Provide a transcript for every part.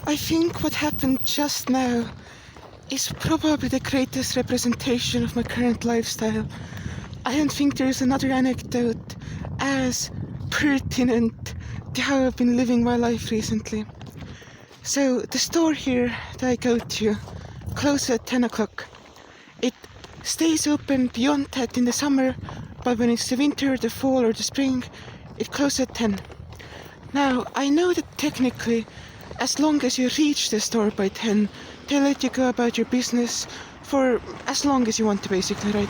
I think what happened just now is probably the greatest representation of my current lifestyle. I don't think there is another anecdote as pertinent to how I've been living my life recently. So the store here that I go to closes at 10 o'clock. It stays open beyond that in the summer, but when it's the winter, the fall or the spring, it closes at 10. Now, I know that technically, as long as you reach the store by 10, they let you go about your business for as long as you want to, basically, right?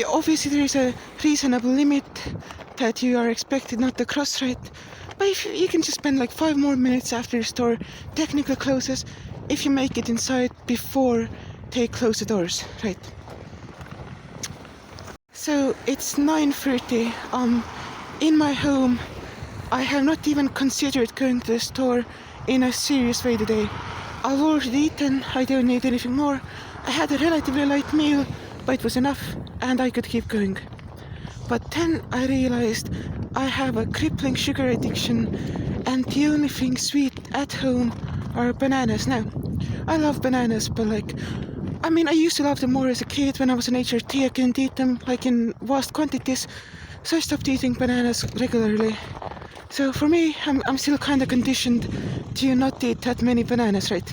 Obviously, there is a reasonable limit that you are expected not to cross, right? But if you can just spend like 5 more minutes after the store technically closes, if you make it inside before they close the doors, right? So it's 9:30. In my home, I have not even considered going to the store in a serious way today. I've already eaten, I don't need anything more. I had a relatively light meal, but it was enough and I could keep going. But then I realized I have a crippling sugar addiction and the only thing sweet at home are bananas. Now, I love bananas, but I used to love them more as a kid. When I was an HRT, I couldn't eat them in vast quantities, so I stopped eating bananas regularly. So for me, I'm still kind of conditioned to not eat that many bananas, right?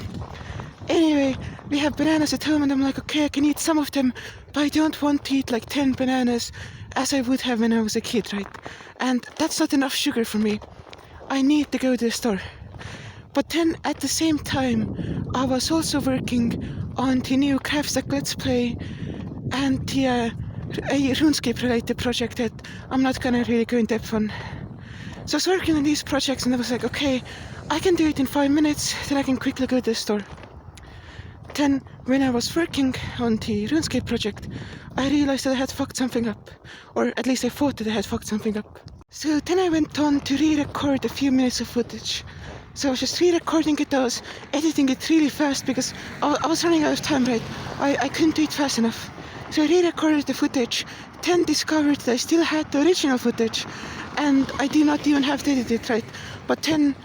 Anyway, we have bananas at home and I'm like, okay, I can eat some of them, but I don't want to eat 10 bananas as I would have when I was a kid, right? And that's not enough sugar for me. I need to go to the store. But then at the same time, I was also working on the new Plxt Let's Play and a RuneScape related project that I'm not gonna really go in depth on. So I was working on these projects and I was like, okay, I can do it in 5 minutes, then I can quickly go to the store. Then, when I was working on the RuneScape project, I realized that I had fucked something up. Or at least I thought that I had fucked something up. So then I went on to re-record a few minutes of footage. So I was just re-recording it, I was editing it really fast because I was running out of time, right? I couldn't do it fast enough. So I re-recorded the footage, then discovered that I still had the original footage and I did not even have to edit it, right? But 10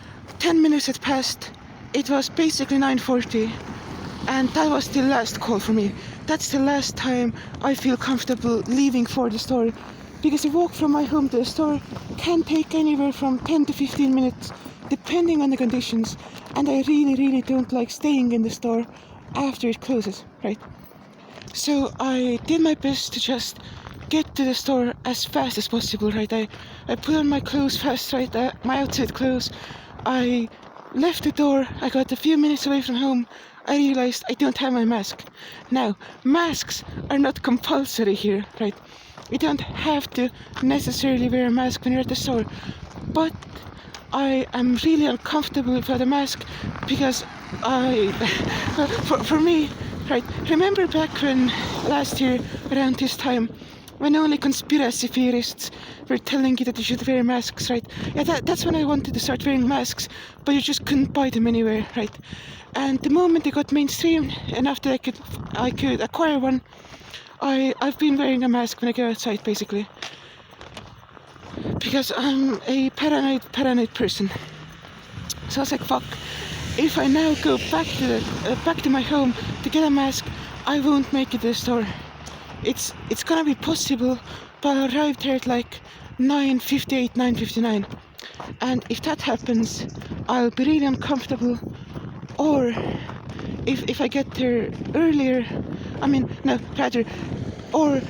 minutes had passed, it was basically 9:40 and that was the last call for me. That's the last time I feel comfortable leaving for the store, because a walk from my home to the store can take anywhere from 10 to 15 minutes depending on the conditions, and I really don't like staying in the store after it closes, right? So I did my best to just get to the store as fast as possible, right? I put on my clothes fast, right? My outside clothes. I left the door, I got a few minutes away from home, I realized I don't have my mask. Now, masks are not compulsory here, right? You don't have to necessarily wear a mask when you're at the store, but I am really uncomfortable without a mask because for me, right, remember back when last year around this time, when only conspiracy theorists were telling you that you should wear masks, right? Yeah, that's when I wanted to start wearing masks, but you just couldn't buy them anywhere, right? And the moment they got mainstream and after I could acquire one, I've been wearing a mask when I go outside, basically, because I'm a paranoid person. So I was like, fuck, if I now go back to my home to get a mask, I won't make it to the store. It's gonna be possible, but I'll arrive there at 9:58, 9:59, and if that happens, I'll be really uncomfortable. Or if I get there earlier, or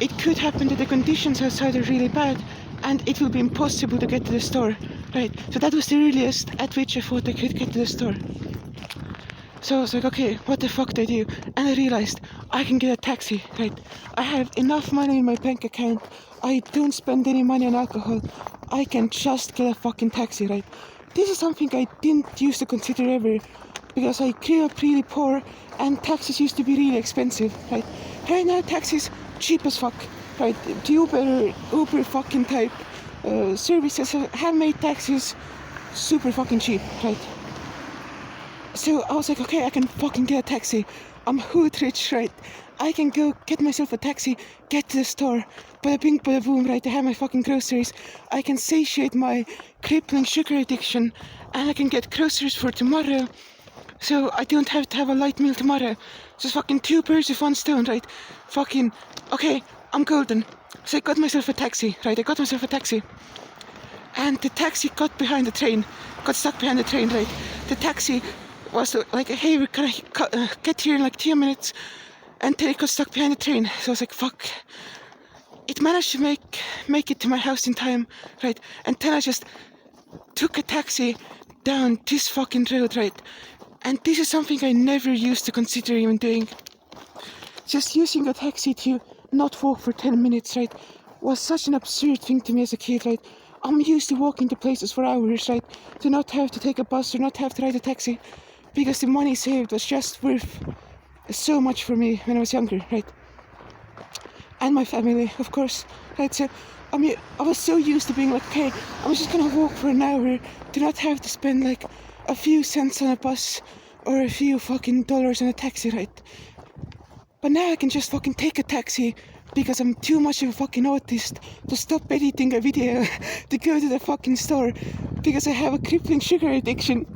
it could happen that the conditions outside are really bad and it will be impossible to get to the store, right? So that was the earliest at which I thought I could get to the store. So I was like, okay, what the fuck do I do? And I realized I can get a taxi, right? I have enough money in my bank account. I don't spend any money on alcohol. I can just get a fucking taxi, right? This is something I didn't used to consider ever, because I grew up really poor and taxis used to be really expensive, right? Right now, taxis cheap as fuck, right? The Uber fucking type services have made taxis super fucking cheap, right? So I was like, okay, I can fucking get a taxi. I'm hood rich, right? I can go get myself a taxi, get to the store, bada bing, bada boom, right? I have my fucking groceries. I can satiate my crippling sugar addiction, and I can get groceries for tomorrow, so I don't have to have a light meal tomorrow. Just fucking 2 birds with 1 stone, right? Fucking, okay, I'm golden. So I got myself a taxi, right? I got myself a taxi. And the taxi got stuck behind the train, right? The taxi was like, hey, we can get here in like 2 minutes, and then it got stuck behind the train. So I was like, fuck. It managed to make it to my house in time, right? And then I just took a taxi down this fucking road, right? And this is something I never used to consider even doing. Just using a taxi to not walk for 10 minutes, right, was such an absurd thing to me as a kid, right? I'm used to walking to places for hours, right? To not have to take a bus or not have to ride a taxi, because the money saved was just worth so much for me when I was younger, right? And my family, of course, right? So, I mean, I was so used to being like, okay, I'm just gonna walk for an hour to not have to spend like a few cents on a bus or a few fucking dollars on a taxi, right? But now I can just fucking take a taxi because I'm too much of a fucking autist to stop editing a video to go to the fucking store because I have a crippling sugar addiction.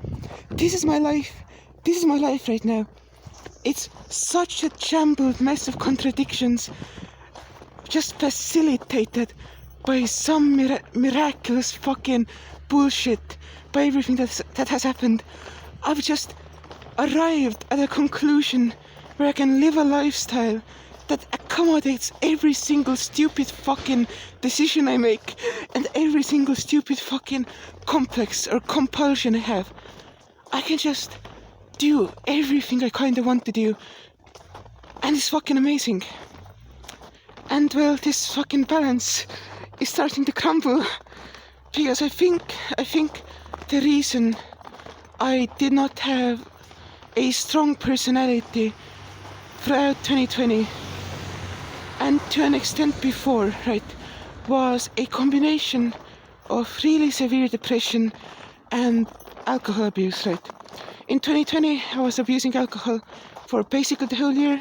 This is my life. This is my life right now. It's such a jumbled mess of contradictions, just facilitated by some miraculous fucking bullshit, by everything that has happened. I've just arrived at a conclusion where I can live a lifestyle that accommodates every single stupid fucking decision I make and every single stupid fucking complex or compulsion I have. I can just do everything I kinda want to do, and it's fucking amazing. And well, this fucking balance is starting to crumble, because I think the reason I did not have a strong personality throughout 2020 and to an extent before, right, was a combination of really severe depression and alcohol abuse, right? In 2020, I was abusing alcohol for basically the whole year,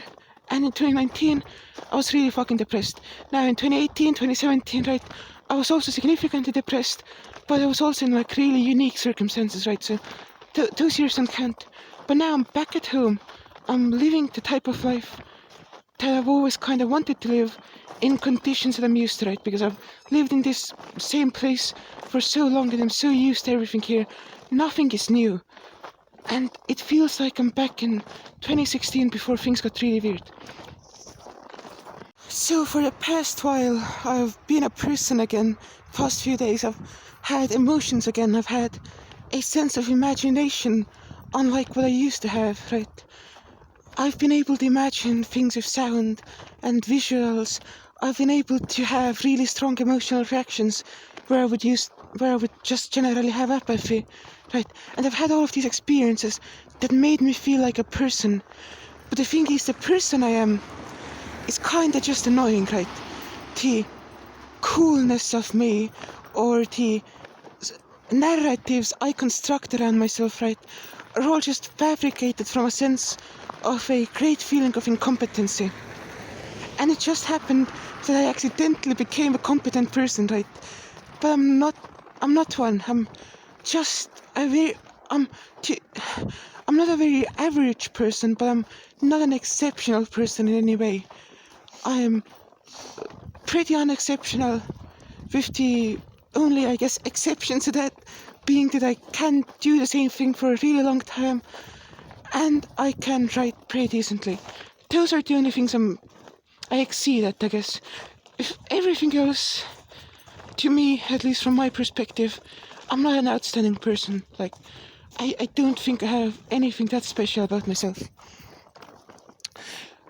and in 2019, I was really fucking depressed. Now in 2018, 2017, right, I was also significantly depressed, but I was also in like really unique circumstances, right? So those years don't count. But now I'm back at home. I'm living the type of life that I've always kind of wanted to live in conditions that I'm used to, right? Because I've lived in this same place for so long and I'm so used to everything here. Nothing is new. And it feels like I'm back in 2016 before things got really weird. So for the past while, I've been a person again. Past few days, I've had emotions again. I've had a sense of imagination, unlike what I used to have, right? I've been able to imagine things with sound and visuals. I've been able to have really strong emotional reactions where I would just generally have apathy, right? And I've had all of these experiences that made me feel like a person. But the thing is, the person I am is kinda just annoying, right? The coolness of me, or the narratives I construct around myself, right, are all just fabricated from a sense of a great feeling of incompetency. And it just happened that I accidentally became a competent person, right? But I'm not one. I'm not a very average person, but I'm not an exceptional person in any way. I am pretty unexceptional, with the only, I guess, exception to that being that I can do the same thing for a really long time, and I can write pretty decently. Those are the only things I exceed at, I guess. If everything else, to me, at least from my perspective, I'm not an outstanding person. Like, I don't think I have anything that special about myself.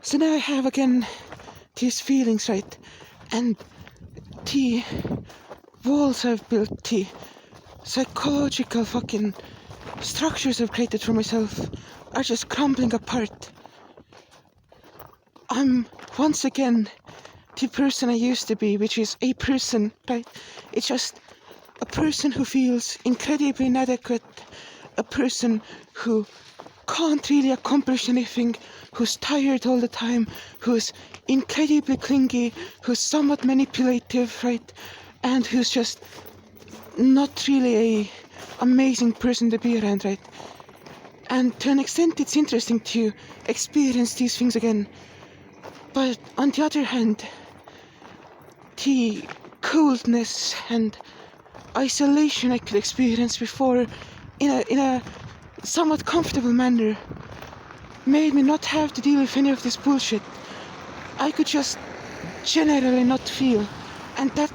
So now I have again these feelings, right? And the walls I've built, the psychological fucking structures I've created for myself are just crumbling apart. I'm once again the person I used to be, which is a person, right? It's just a person who feels incredibly inadequate, a person who can't really accomplish anything, who's tired all the time, who's incredibly clingy, who's somewhat manipulative, right? And who's just not really a amazing person to be around, right? And to an extent it's interesting to experience these things again. But on the other hand, the coldness and isolation I could experience before in a somewhat comfortable manner made me not have to deal with any of this bullshit. I could just generally not feel, and that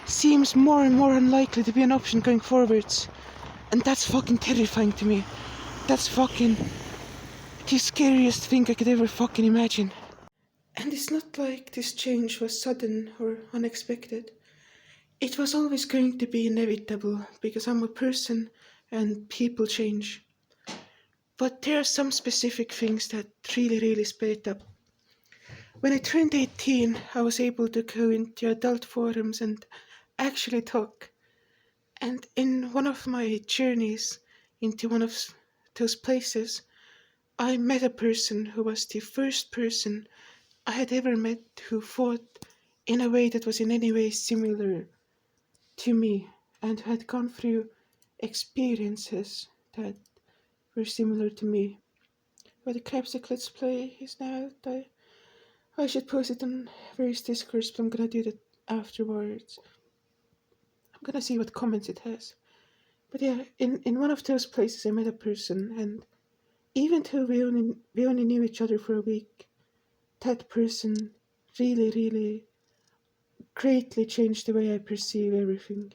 seems more and more unlikely to be an option going forwards. And that's fucking terrifying to me. That's fucking the scariest thing I could ever fucking imagine. And it's not like this change was sudden or unexpected. It was always going to be inevitable because I'm a person and people change. But there are some specific things that really sped up. When I turned 18, I was able to go into adult forums and actually talk. And in one of my journeys into one of those places, I met a person who was the first person I had ever met who thought in a way that was in any way similar to me and had gone through experiences that were similar to me. Where the Capsic Let's Play is now out, I should post it on various Discords, but I'm gonna do that afterwards. I'm gonna see what comments it has. But yeah, in one of those places I met a person, and even though we only knew each other for a week, that person really greatly changed the way I perceive everything.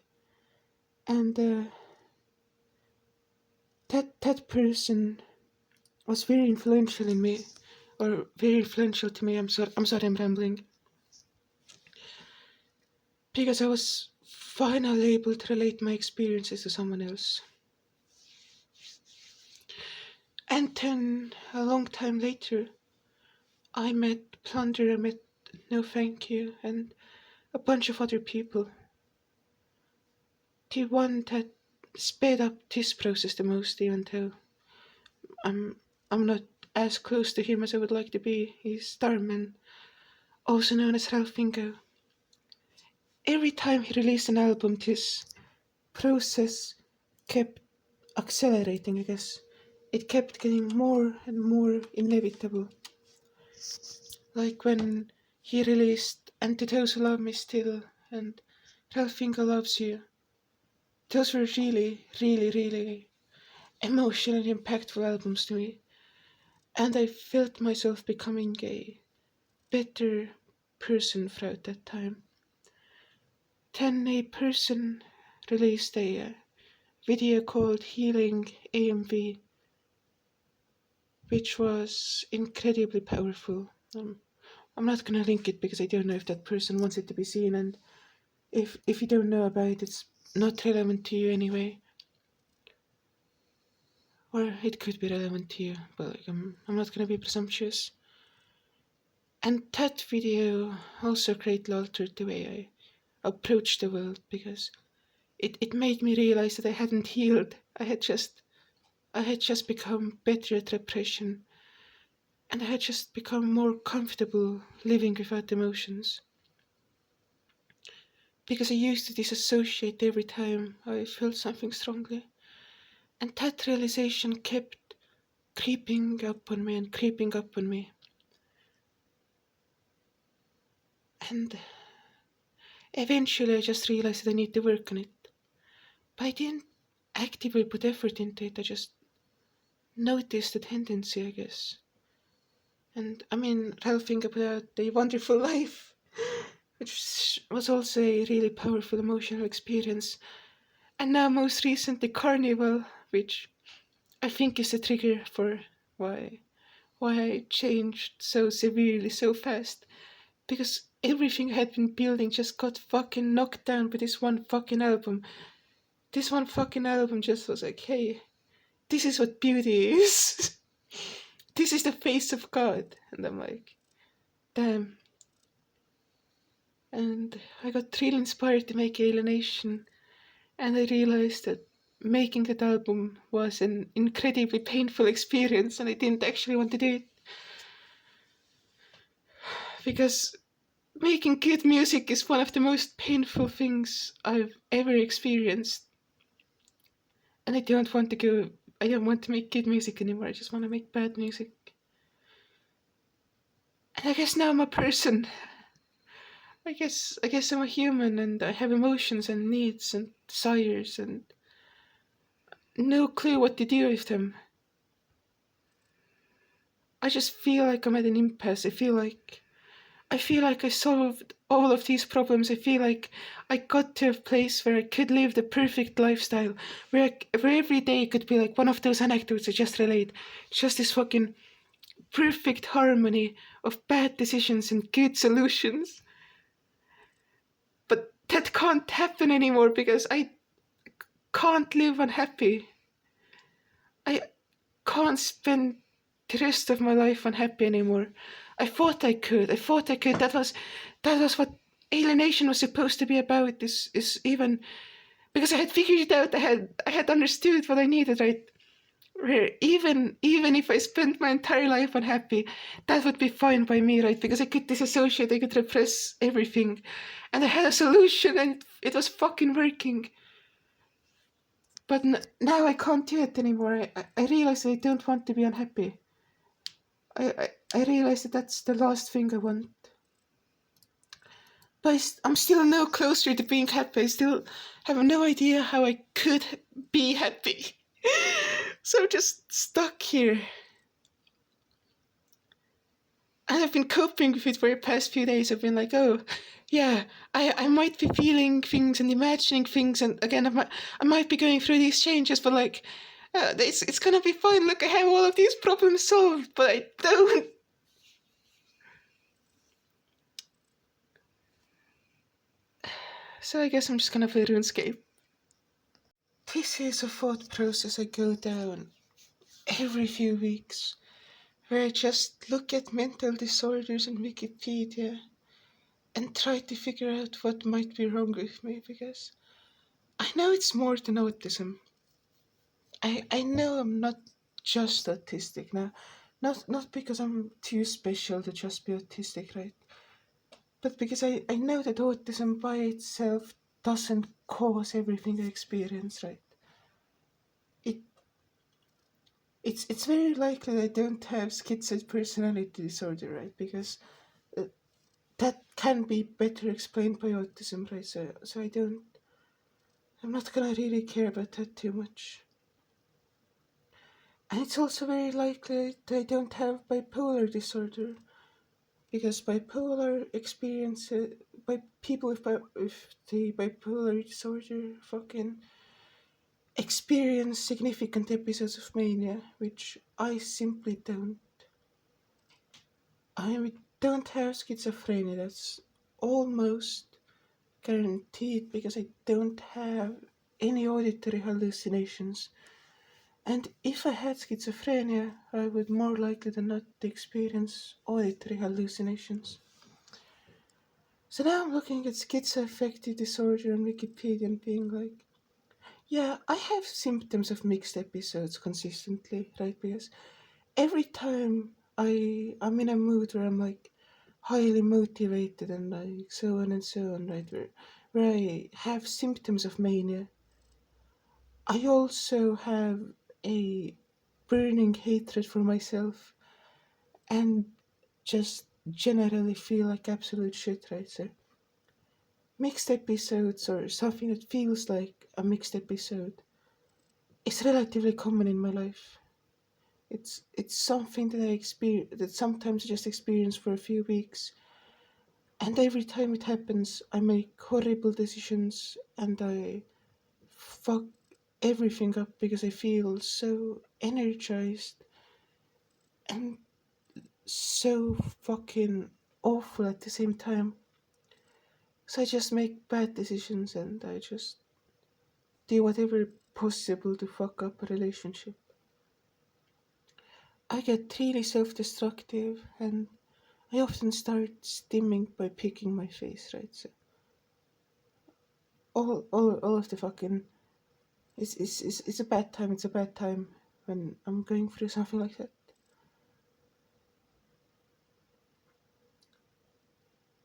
And that person was very influential in me, or very influential to me. I'm sorry I'm rambling. Because I was finally able to relate my experiences to someone else. And then, a long time later, I met Plunder, I met No Thank You, and a bunch of other people. The one that sped up this process the most, even though I'm not as close to him as I would like to be, is Starman, also known as Ralphingo. Every time he released an album, this process kept accelerating, I guess. It kept getting more and more inevitable. Like when he released And to Those Who Love Me Still and Ralphingo Loves You. Those were really emotionally impactful albums to me. And I felt myself becoming a better person throughout that time. Then a person released a video called Healing AMV, which was incredibly powerful. I'm not gonna link it because I don't know if that person wants it to be seen, and if you don't know about it, it's not relevant to you anyway. Or it could be relevant to you, but like, I'm not gonna be presumptuous. And that video also greatly altered the way I approached the world, because it made me realize that I hadn't healed. I had just become better at repression, and I had just become more comfortable living without emotions. Because I used to disassociate every time I felt something strongly. And that realization kept creeping up on me and creeping up on me. And eventually I just realized that I need to work on it. But I didn't actively put effort into it, I just noticed the tendency, I guess. And I mean, Ralphinga put out A Wonderful Life, which was also a really powerful emotional experience. And now most recently Carnival, which I think is the trigger for why I changed so severely so fast. Because everything I had been building just got fucking knocked down by this one fucking album. This one fucking album just was like, hey, this is what beauty is. This is the face of God. And I'm like, damn. And I got really inspired to make Alienation. And I realized that making that album was an incredibly painful experience, and I didn't actually want to do it. Because making good music is one of the most painful things I've ever experienced. And I don't want to make good music anymore, I just want to make bad music. And I guess now I'm a person. I guess I'm a human and I have emotions and needs and desires and no clue what to do with them. I just feel like I'm at an impasse. I feel like I solved all of these problems. I feel like I got to a place where I could live the perfect lifestyle, where every day could be like one of those anecdotes I just relate. Just this fucking perfect harmony of bad decisions and good solutions. But that can't happen anymore because I can't live unhappy. I can't spend the rest of my life unhappy anymore. I thought I could. That was what alienation was supposed to be about. Is even because I had figured it out. I had understood what I needed. Right, where even if I spent my entire life unhappy, that would be fine by me. Right, because I could disassociate. I could repress everything, and I had a solution, and it was fucking working. But now I can't do it anymore. I realize I don't want to be unhappy. I realize that that's the last thing I want. But I'm still no closer to being happy. I still have no idea how I could be happy. So I'm just stuck here. And I've been coping with it for the past few days. I've been like, oh, yeah, I might be feeling things and imagining things. And again, I might be going through these changes, but like, it's gonna be fine. Look, I have all of these problems solved, but I don't. So I guess I'm just gonna play RuneScape. This is a thought process I go down every few weeks, where I just look at mental disorders on Wikipedia and try to figure out what might be wrong with me, because I know it's more than autism. I know I'm not just autistic now. Not because I'm too special to just be autistic, right? But because I know that autism by itself doesn't cause everything I experience, right? It it's very likely that I don't have schizoid personality disorder, right? Because uh, that can be better explained by autism, right? So I'm not gonna really care about that too much. And it's also very likely that I don't have bipolar disorder, because bipolar experience, by people with the bipolar disorder fucking experience significant episodes of mania, which I simply don't. I don't have schizophrenia, that's almost guaranteed, because I don't have any auditory hallucinations. And if I had schizophrenia, I would more likely than not experience auditory hallucinations. So now I'm looking at schizoaffective disorder on Wikipedia and being like, yeah, I have symptoms of mixed episodes consistently, right? Because every time I'm in a mood where I'm like highly motivated and like so on and so on, right? Where I have symptoms of mania, I also have a burning hatred for myself and just generally feel like absolute shit, right? So mixed episodes, or something that feels like a mixed episode, is relatively common in my life. It's something that I experience, that sometimes I just experience for a few weeks, and every time it happens, I make horrible decisions and I fuck everything up because I feel so energized and so fucking awful at the same time. So I just make bad decisions and I just do whatever possible to fuck up a relationship. I get really self-destructive and I often start stimming by picking my face, right? So all of the fucking It's a bad time. It's a bad time when I'm going through something like that.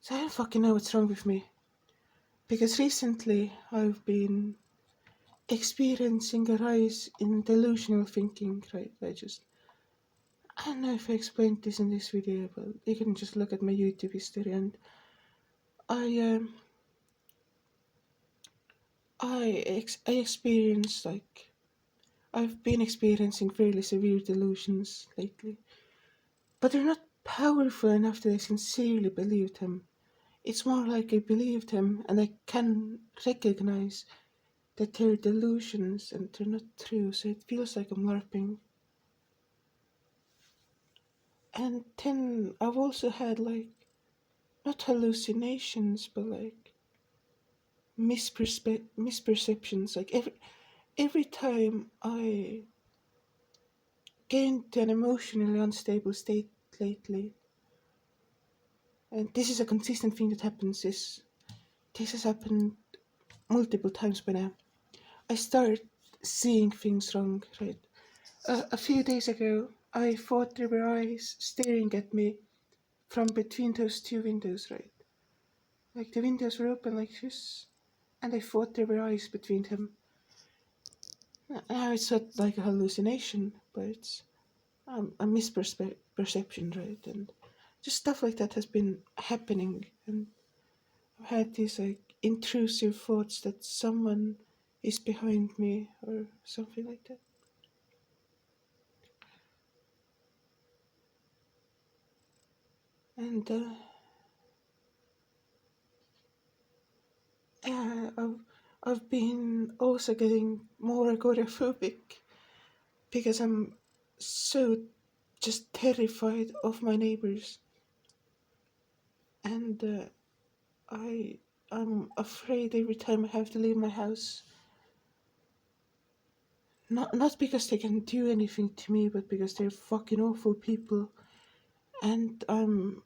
So I don't fucking know what's wrong with me. Because recently I've been experiencing a rise in delusional thinking, right? I don't know if I explained this in this video, but you can just look at my YouTube history, and I um I experienced I've been experiencing fairly severe delusions lately, but they're not powerful enough that I sincerely believed him. It's more like I believed him and I can recognize that they're delusions and they're not true, so it feels like I'm LARPing. And then I've also had not hallucinations, but misperceptions. Like every time I get into an emotionally unstable state lately, and this is a consistent thing that happens. This has happened multiple times by now. I start seeing things wrong. Right, a few days ago, I thought there were eyes staring at me from between those two windows. Right, like the windows were open like this, and I thought there were eyes between them. Now it's not like a hallucination, but it's a misperception, right? And just stuff like that has been happening, and I've had these intrusive thoughts that someone is behind me or something like that. And yeah, I've been also getting more agoraphobic because I'm so just terrified of my neighbors, and I'm afraid every time I have to leave my house. Not because they can do anything to me, but because they're fucking awful people, and I'm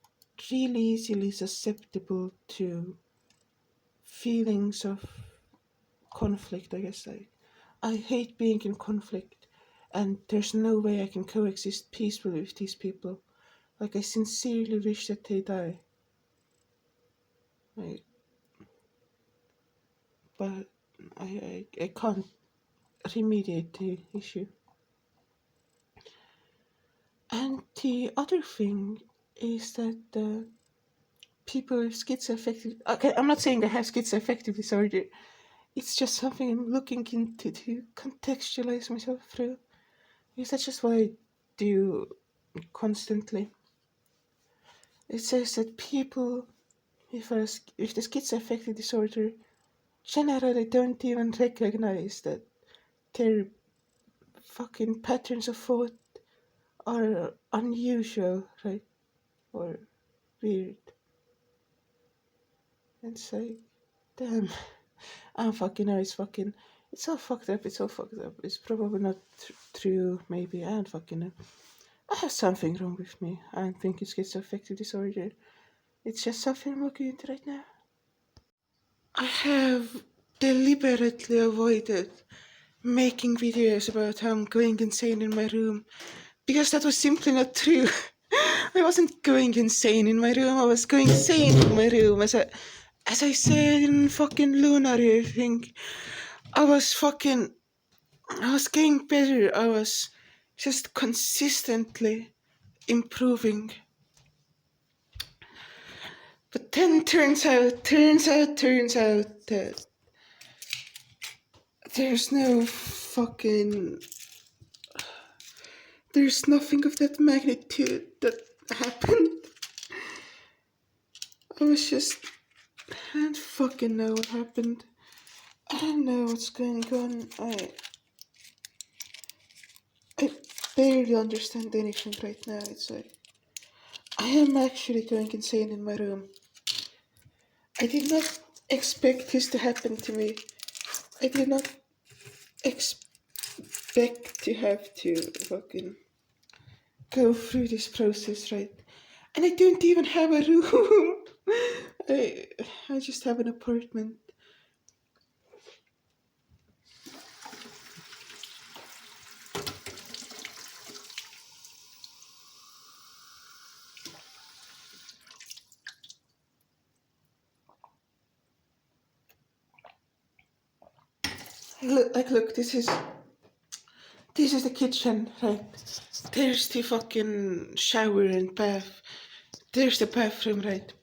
really easily susceptible to feelings of conflict. I guess I hate being in conflict, and there's no way I can coexist peacefully with these people. Like I sincerely wish that they die. Like, but I can't remediate the issue. And the other thing is that people with schizoaffective. Okay, I'm not saying I have schizoaffective disorder. It's just something I'm looking into to contextualize myself through. Because that's just what I do constantly. It says that people with the schizoaffective disorder generally don't even recognize that their fucking patterns of thought are unusual, right? Or weird. It's like, damn, I'm fucking know, it's all fucked up, it's all fucked up. It's probably not true, maybe, I don't fucking know. I have something wrong with me. I don't think it's schizoaffective disorder. It's just something I'm looking into right now. I have deliberately avoided making videos about how I'm going insane in my room because that was simply not true. I wasn't going insane in my room, I was going insane in my room. As I said in fucking Lunar thing, I was getting better. I was just consistently improving. But then turns out that there's no fucking, there's nothing of that magnitude that happened. I was just, I don't fucking know what happened. I don't know what's going on. I barely understand anything right now. It's like, I am actually going insane in my room. I did not expect this to happen to me. I did not expect to have to fucking go through this process, right? And I don't even have a room. I, I just have an apartment. look, this is the kitchen, right? There's the fucking shower and bath. There's the bathroom, right?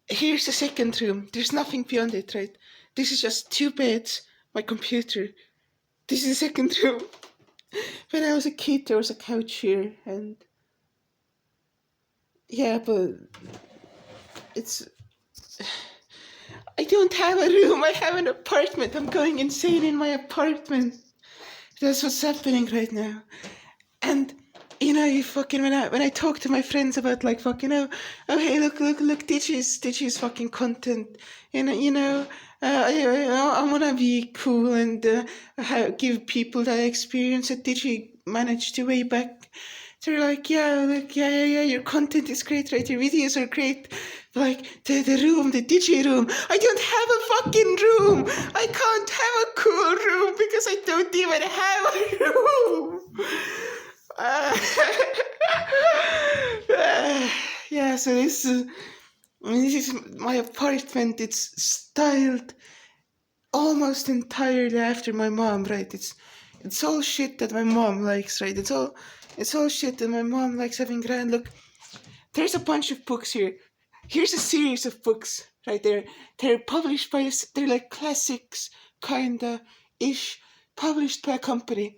Here's the second room. There's nothing beyond it, right? This is just 2 beds, my computer. This is the second room. When I was a kid, there was a couch here, and yeah, but it's. I don't have a room. I have an apartment. I'm going insane in my apartment. That's what's happening right now. And you fucking when I talk to my friends about like fucking hey look Dgi's fucking content, I wanna be cool and give people that experience that Dgi managed to way back. They're like, yeah, your content is great, right? Your videos are great. Like, the room, the Digi room. I don't have a fucking room. I can't have a cool room because I don't even have a room. Yeah, so this is my apartment. It's styled almost entirely after my mom, right? It's all shit that my mom likes, right? It's all shit that my mom likes having grand. Look, there's a bunch of books here. Here's a series of books right there. They're published by they're like classics, kinda ish, published by a company.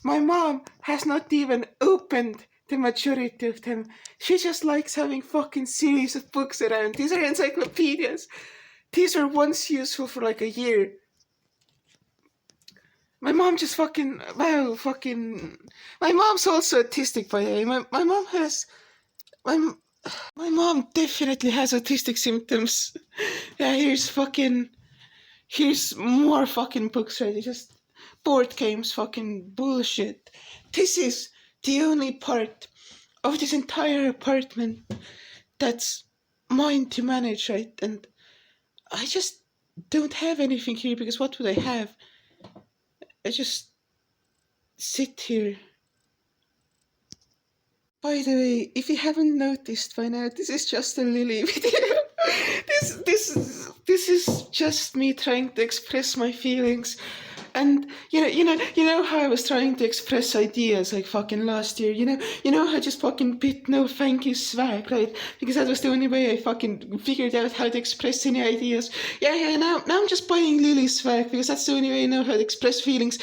My mom has not even opened the majority of them. She just likes having fucking series of books around. These are encyclopedias. These were once useful for like a year. My mom just fucking, wow, fucking. My mom's also autistic, by the way. My mom has. My mom definitely has autistic symptoms. Yeah, here's more fucking books, right? It's just board games, fucking bullshit. This is the only part of this entire apartment that's mine to manage, right? And I just don't have anything here because what would I have? I just sit here. By the way, if you haven't noticed by now, this is just a Lily video. This is just me trying to express my feelings. And you know how I was trying to express ideas like fucking last year. You know how I just fucking bit no thank you swag, right? Because that was the only way I fucking figured out how to express any ideas. Yeah. Now I'm just buying Lily swag because that's the only way I know how to express feelings.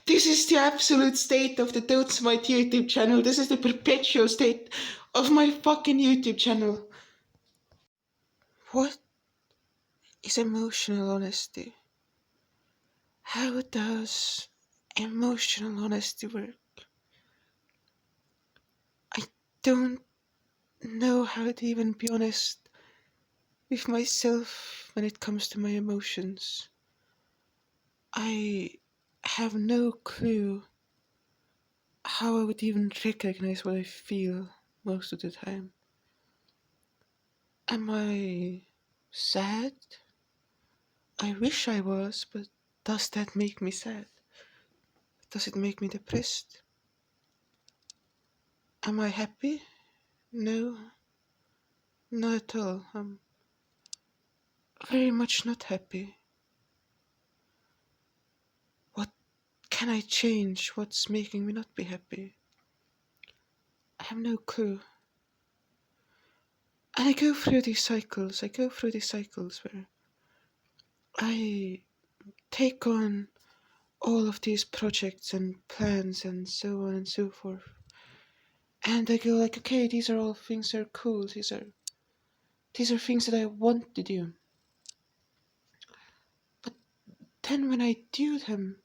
This is the absolute state of the Dxtesmite YouTube channel. This is the perpetual state of my fucking YouTube channel. What is emotional honesty? How does emotional honesty work? I don't know how to even be honest with myself when it comes to my emotions. I have no clue how I would even recognize what I feel most of the time. Am I sad? I wish I was, but does that make me sad? Does it make me depressed? Am I happy? No, not at all. I'm very much not happy. What can I change? What's making me not be happy? I have no clue. And I go through these cycles where I take on all of these projects and plans and so on and so forth. And I go like, okay, these are all things that are cool. These are things that I want to do. But then when I do them,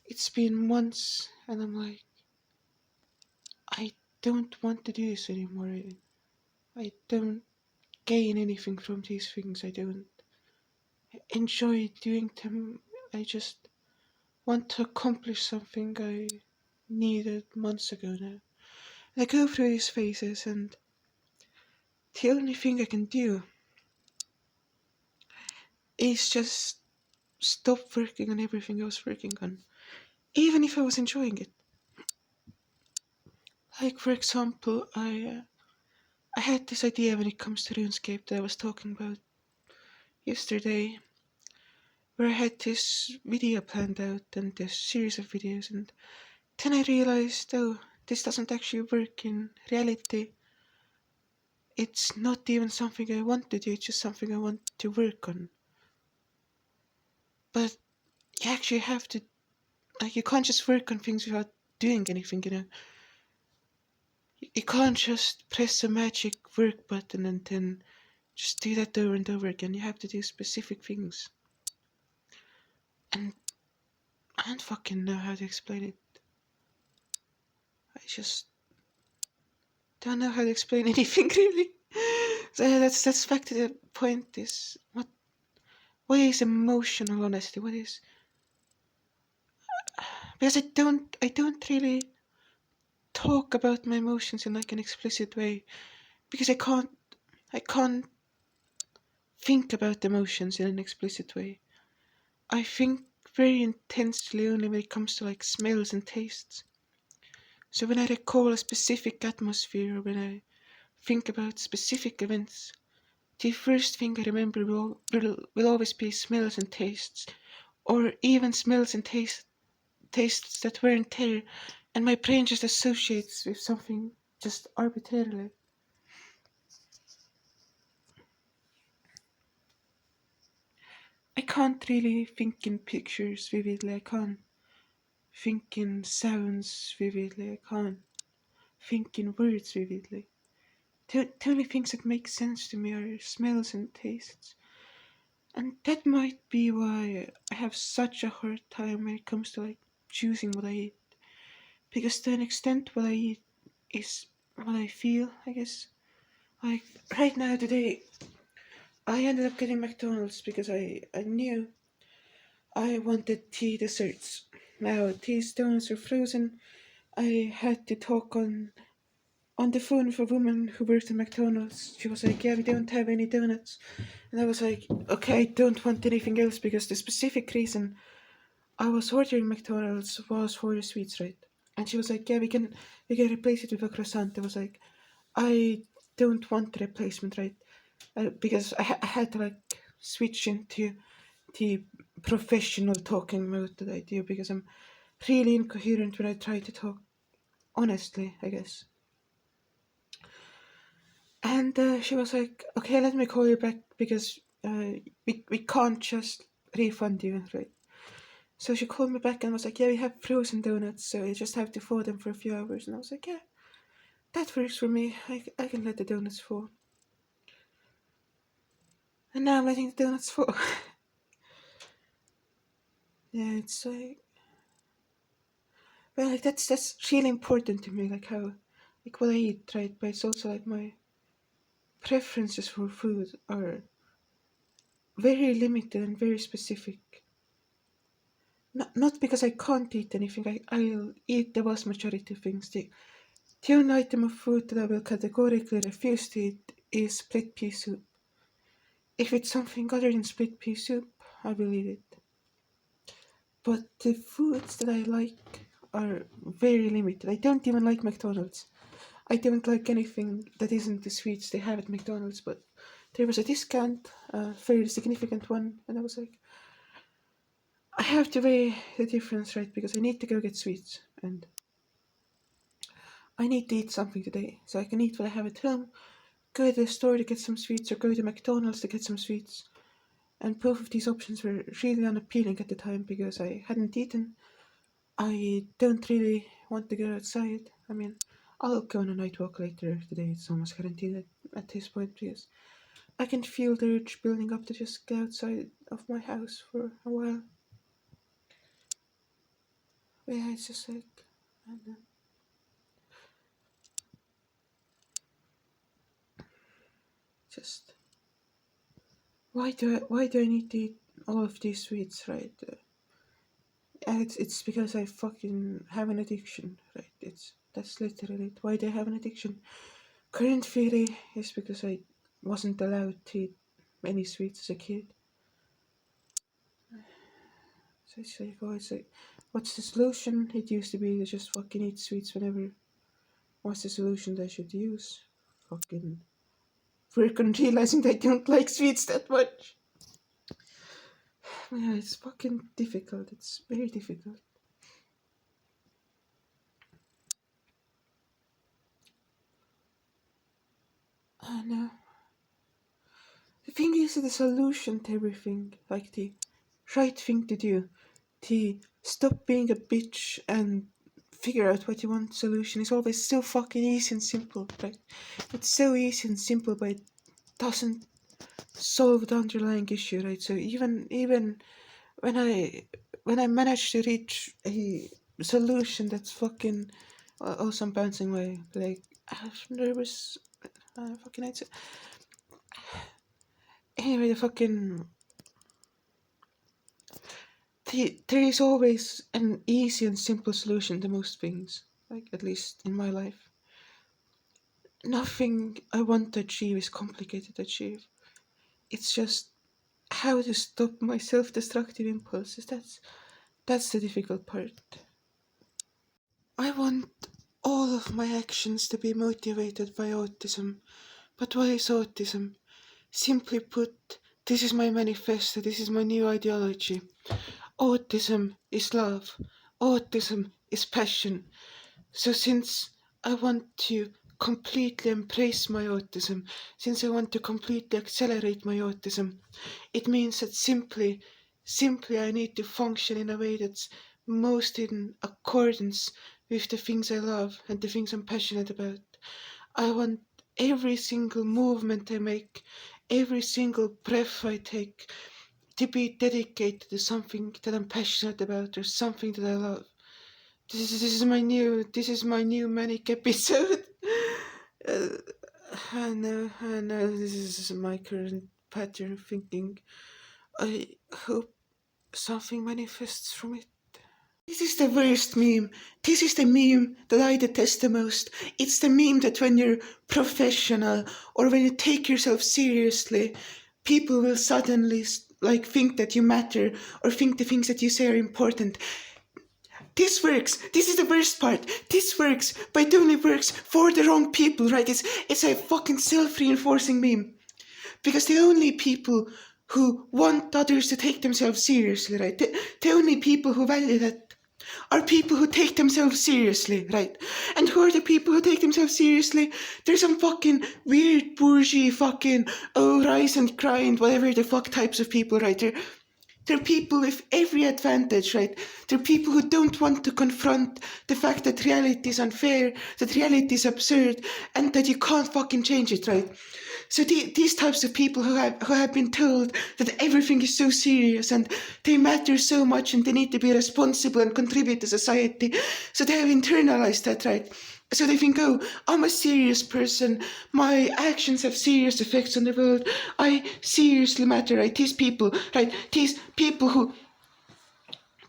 it's been months and I'm like, I don't want to do this anymore. I don't gain anything from these things. I don't enjoy doing them. I just want to accomplish something I needed months ago now. And I go through these phases, and the only thing I can do is just stop working on everything I was working on, even if I was enjoying it. Like, for example, I had this idea when it comes to RuneScape that I was talking about yesterday, where I had this video planned out and this series of videos, and then I realized, oh, this doesn't actually work in reality. It's not even something I want to do, it's just something I want to work on. But you actually have to, like, you can't just work on things without doing anything, you know. You can't just press a magic work button and then just do that over and over again. You have to do specific things. And I don't fucking know how to explain it. I just don't know how to explain anything really. So that's back to the point is what is emotional honesty? What is, because I don't really talk about my emotions in like an explicit way because I can't think about emotions in an explicit way. I think very intensely only when it comes to like smells and tastes. So when I recall a specific atmosphere or when I think about specific events, the first thing I remember will always be smells and tastes, or even smells and tastes that weren't there, and my brain just associates with something just arbitrarily. I can't really think in pictures vividly, I can't think in sounds vividly, I can't think in words vividly. The only things that make sense to me are smells and tastes. And that might be why I have such a hard time when it comes to like choosing what I eat. Because to an extent what I eat is what I feel, I guess. Like right now today I ended up getting McDonald's because I knew I wanted tea desserts. Now these donuts are frozen. I had to talk on the phone with a woman who worked at McDonald's. She was like, yeah, we don't have any donuts. And I was like, okay, I don't want anything else because the specific reason I was ordering McDonald's was for the sweets, right? And she was like, yeah, we can replace it with a croissant. I was like, I don't want the replacement, right? Because I had to like switch into the professional talking mode that I do because I'm really incoherent when I try to talk honestly, I guess. And she was like, okay, let me call you back because we can't just refund you, right? So she called me back and was like, yeah, we have frozen donuts, so you just have to thaw them for a few hours. And I was like, yeah, that works for me. I can let the donuts thaw. And now I'm letting the donuts thaw. Yeah, it's like, well, like that's really important to me, like how, like what I eat, right? But it's also like my preferences for food are very limited and very specific. Not because I can't eat anything, I'll eat the vast majority of things. The only item of food that I will categorically refuse to eat is split pea soup. If it's something other than split pea soup, I will eat it. But the foods that I like are very limited. I don't even like McDonald's. I don't like anything that isn't the sweets they have at McDonald's, but there was a discount, a fairly significant one, and I was like, I have to weigh the difference, right? Because I need to go get sweets, and I need to eat something today, so I can eat what I have at home, go to the store to get some sweets, or go to McDonald's to get some sweets. And both of these options were really unappealing at the time because I hadn't eaten. I don't really want to go outside. I mean, I'll go on a night walk later today, it's almost guaranteed at this point because I can feel the urge building up to just go outside of my house for a while. But yeah, it's just like, I don't know. Just why do I need to eat all of these sweets, right? It's because I fucking have an addiction, right? That's literally it. Why do I have an addiction? Current theory is because I wasn't allowed to eat any sweets as a kid. So it's like, oh, it's like, what's the solution? It used to be to just fucking eat sweets whenever. What's the solution that I should use? Fucking work on realizing that I don't like sweets that much. Yeah, it's fucking difficult. It's very difficult. I know. The thing is, the solution to everything, like the right thing to do, to stop being a bitch and figure out what you want solution is always so fucking easy and simple. Right? It's so easy and simple, but it doesn't solve the underlying issue, right? So even when I manage to reach a solution that's fucking also I'm bouncing my like I'm nervous. Fucking hate it. Anyway, there is always an easy and simple solution to most things. Like at least in my life, nothing I want to achieve is complicated to achieve. It's just how to stop my self-destructive impulses. That's the difficult part. I want all of my actions to be motivated by autism. But what is autism? Simply put, this is my manifesto, this is my new ideology. Autism is love. Autism is passion. So since I want to completely embrace my autism, since I want to completely accelerate my autism, it means that simply I need to function in a way that's most in accordance with the things I love and the things I'm passionate about. I want every single movement I make, every single breath I take to be dedicated to something that I'm passionate about or something that I love. This is my new manic episode. uh, I know this is my current pattern of thinking. I hope something manifests from it. This is the worst meme. This is the meme that I detest the most. It's the meme that when you're professional or when you take yourself seriously, people will suddenly like think that you matter or think the things that you say are important. This works. This is the worst part. This works, but it only works for the wrong people, right? It's a fucking self-reinforcing meme. Because the only people who want others to take themselves seriously, right? The only people who value that are people who take themselves seriously, right? And who are the people who take themselves seriously? There's some fucking weird bourgeois fucking rise and grind, whatever the fuck types of people, right? They're people with every advantage, right? They're people who don't want to confront the fact that reality is unfair, that reality is absurd, and that you can't fucking change it, right? So these types of people who have been told that everything is so serious and they matter so much and they need to be responsible and contribute to society, so they have internalized that, right? So they think, oh, I'm a serious person, my actions have serious effects on the world, I seriously matter, right? These people, right? These people who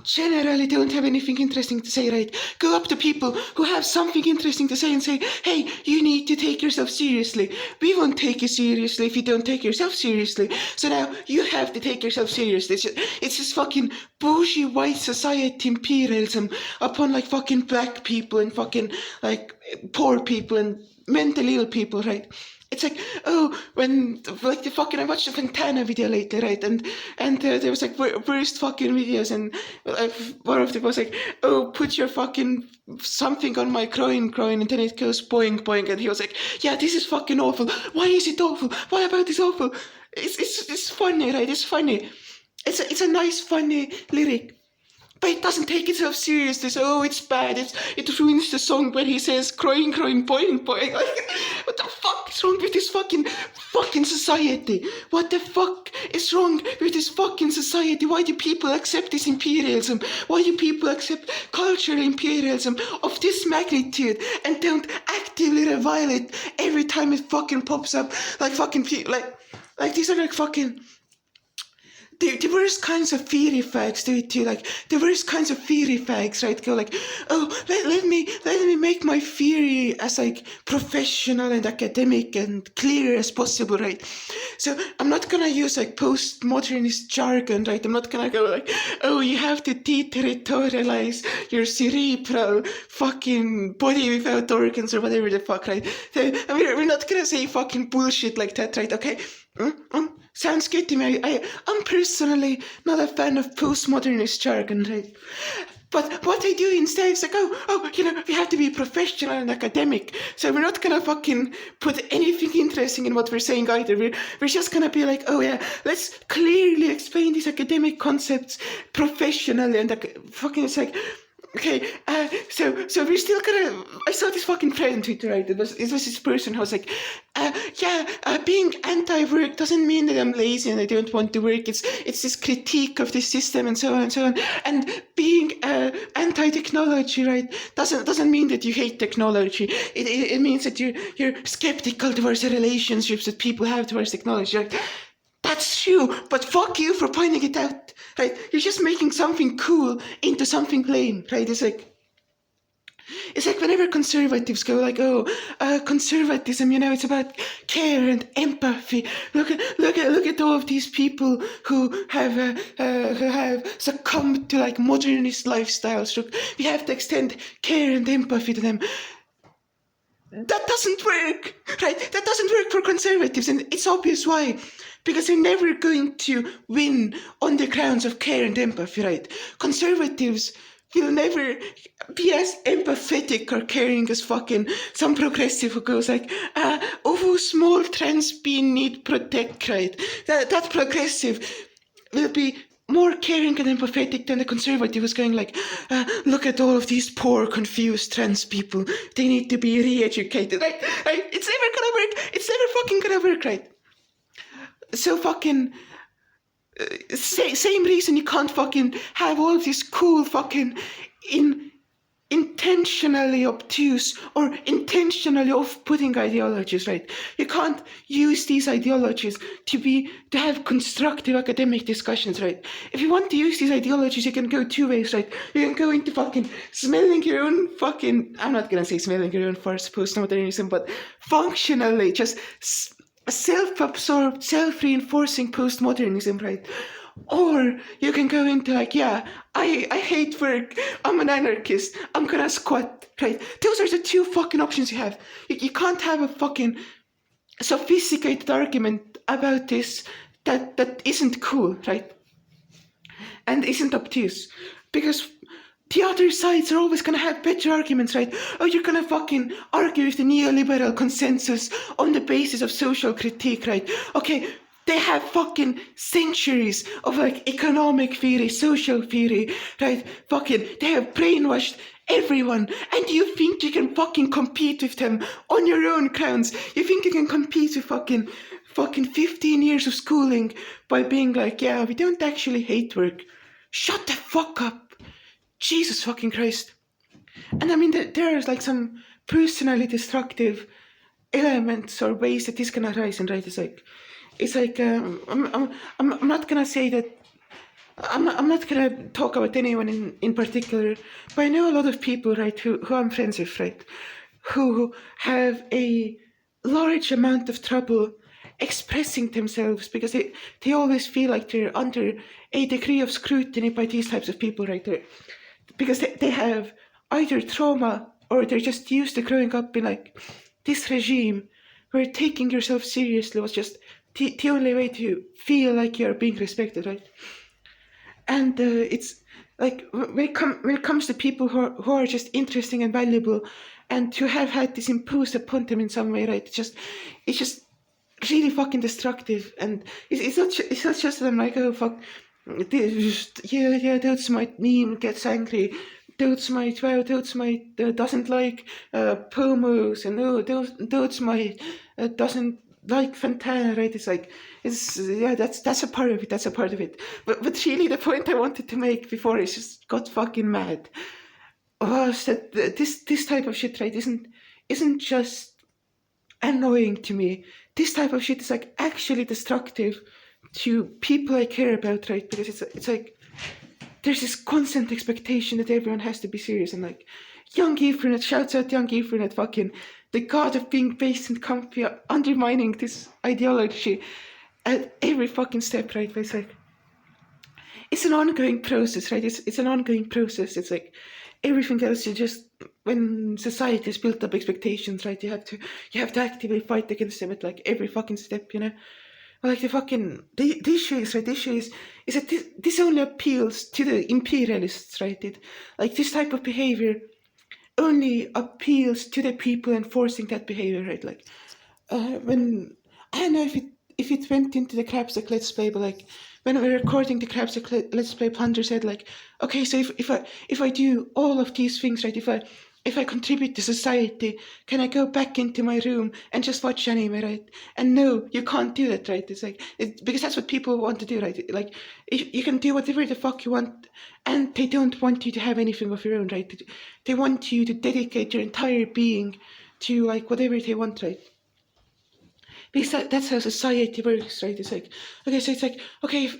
generally don't have anything interesting to say, right? Go up to people who have something interesting to say and say, hey, you need to take yourself seriously. We won't take you seriously if you don't take yourself seriously. So now you have to take yourself seriously. It's just fucking bougie white society imperialism upon like fucking black people and fucking like poor people and mentally ill people, right? It's like, oh, when like the fucking I watched a Fontana video lately, right? And there was like worst fucking videos, and one of them was like, oh, put your fucking something on my groin, and then it goes boing boing, and he was like, yeah, this is fucking awful. Why is it awful? Why about this awful? It's funny, right? It's funny. It's a nice funny lyric. But it doesn't take itself seriously, so oh, it's bad. It ruins the song when he says crying, boing, boing. Like, what the fuck is wrong with this fucking society? What the fuck is wrong with this fucking society? Why do people accept this imperialism? Why do people accept cultural imperialism of this magnitude and don't actively revile it every time it fucking pops up? Like fucking people, like these are like fucking the worst kinds of theory fags do it too, like the worst kinds of theory fags, right? Go like, oh, let me make my theory as like professional and academic and clear as possible, right? So I'm not gonna use like postmodernist jargon, right? I'm not gonna go like, oh, you have to deterritorialize your cerebral fucking body without organs or whatever the fuck, right? I mean, we're not gonna say fucking bullshit like that, right? Okay. Sounds good to me. I'm personally not a fan of postmodernist jargon, right? But what I do instead is like, we have to be professional and academic, so we're not gonna fucking put anything interesting in what we're saying either. We're just gonna be like, oh yeah, let's clearly explain these academic concepts professionally, and fucking it's like, okay, so we're still gonna. I saw this fucking thread on Twitter, right? It was this person who was like, being anti-work doesn't mean that I'm lazy and I don't want to work. It's this critique of the system and so on and so on. And being anti-technology, right, doesn't mean that you hate technology. It means that you're skeptical towards the relationships that people have towards technology. Right? That's true, but fuck you for pointing it out, right? You're just making something cool into something lame, right? It's like whenever conservatives go like, conservatism, it's about care and empathy. Look at all of these people who have succumbed to like modernist lifestyles. Look, we have to extend care and empathy to them. That doesn't work, right? That doesn't work for conservatives, and it's obvious why. Because they're never going to win on the grounds of care and empathy, right? Conservatives will never be as empathetic or caring as fucking some progressive who goes like, small trans being need protect, right? That progressive will be more caring and empathetic than the conservative who's going like, look at all of these poor, confused trans people. They need to be re-educated, right? It's never gonna work. It's never fucking gonna work, right? So fucking same reason you can't fucking have all of these cool fucking intentionally obtuse or intentionally off-putting ideologies, right? You can't use these ideologies to have constructive academic discussions, right? If you want to use these ideologies, you can go two ways, right? You can go into fucking smelling your own fucking, I'm not gonna say smelling your own first postmodernism, but functionally just self-absorbed, self-reinforcing postmodernism, right? Or you can go into like, I hate work, I'm an anarchist, I'm gonna squat, right? Those are the two fucking options you have. You can't have a fucking sophisticated argument about this that isn't cool, right? And isn't obtuse. Because the other sides are always going to have better arguments, right? Oh, you're going to fucking argue with the neoliberal consensus on the basis of social critique, right? Okay, they have fucking centuries of like economic theory, social theory, right? Fucking, they have brainwashed everyone. And you think you can fucking compete with them on your own grounds? You think you can compete with fucking 15 years of schooling by being like, yeah, we don't actually hate work. Shut the fuck up. Jesus fucking Christ. And I mean, there's like some personally destructive elements or ways that this can arise, and right, it's like I'm not gonna say that I'm not gonna talk about anyone in particular, but I know a lot of people, right, who I'm friends with, right, who have a large amount of trouble expressing themselves because they always feel like they're under a degree of scrutiny by these types of people, right there. Because they have either trauma or they're just used to growing up in like this regime where taking yourself seriously was just the only way to feel like you're being respected, right? And it's like when it comes to people who are just interesting and valuable, and to have had this imposed upon them in some way, right? It's just really fucking destructive, and it's not just that I'm like, oh fuck. Dxtesmite meme gets angry. Dxtesmite doesn't like pomos, and Dxtesmite doesn't like Fantana, right? It's like, that's a part of it. That's a part of it. But really, the point I wanted to make before I just got fucking mad was that this type of shit, right, isn't just annoying to me. This type of shit is like actually destructive to people I care about, right? Because it's like there's this constant expectation that everyone has to be serious, and like young Ethernet, shouts out young Ethernet, fucking the god of being based and comfy, undermining this ideology at every fucking step, right? But it's like it's an ongoing process, right? It's an ongoing process. It's like everything else. You just, when society has built up expectations, right? You have to actively fight against them at like every fucking step, Like the issue is, right, the issue is that this only appeals to the imperialists, right? Like this type of behavior only appeals to the people enforcing that behavior, right? Like when I don't know if it went into the Crabstick Let's Play, but like when we were recording the Crabstick Let's Play, Plunder said like, okay, so if I do all of these things, right, if I contribute to society, can I go back into my room and just watch anime, right? And no, you can't do that, right? It's like because that's what people want to do, right? Like you can do whatever the fuck you want, and they don't want you to have anything of your own, right? They want you to dedicate your entire being to like whatever they want, right? Because that's how society works, right? It's like, okay, so it's like, okay,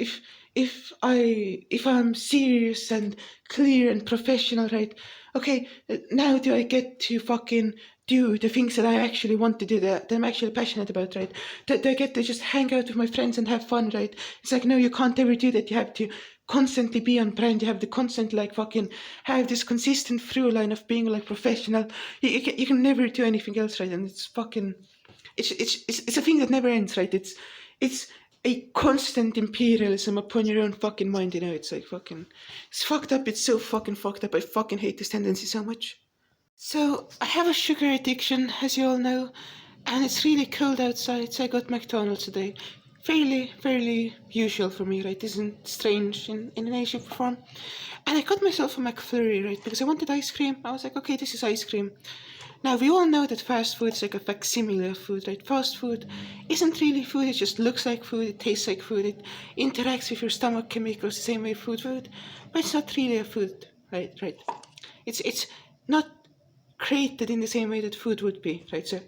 if I'm serious and clear and professional, right? Okay, now do I get to fucking do the things that I actually want to do, that I'm actually passionate about, right? Do I get to just hang out with my friends and have fun, right? It's like, no, you can't ever do that. You have to constantly be on brand. You have to constantly like fucking have this consistent through line of being like professional. You can never do anything else, right? And it's fucking it's a thing that never ends, right? It's a constant imperialism upon your own fucking mind, you know. It's like fucking, it's fucked up. It's so fucking fucked up. I fucking hate this tendency so much. So I have a sugar addiction, as you all know, and it's really cold outside. So I got McDonald's today. Fairly usual for me, right? Isn't strange in any shape or form. And I got myself a McFlurry, right? Because I wanted ice cream. I was like, okay, this is ice cream. Now, we all know that fast food is like a facsimile of food, right? Fast food isn't really food, it just looks like food, it tastes like food, it interacts with your stomach chemicals the same way food would, but it's not really a food, right? It's not created in the same way that food would be, right? So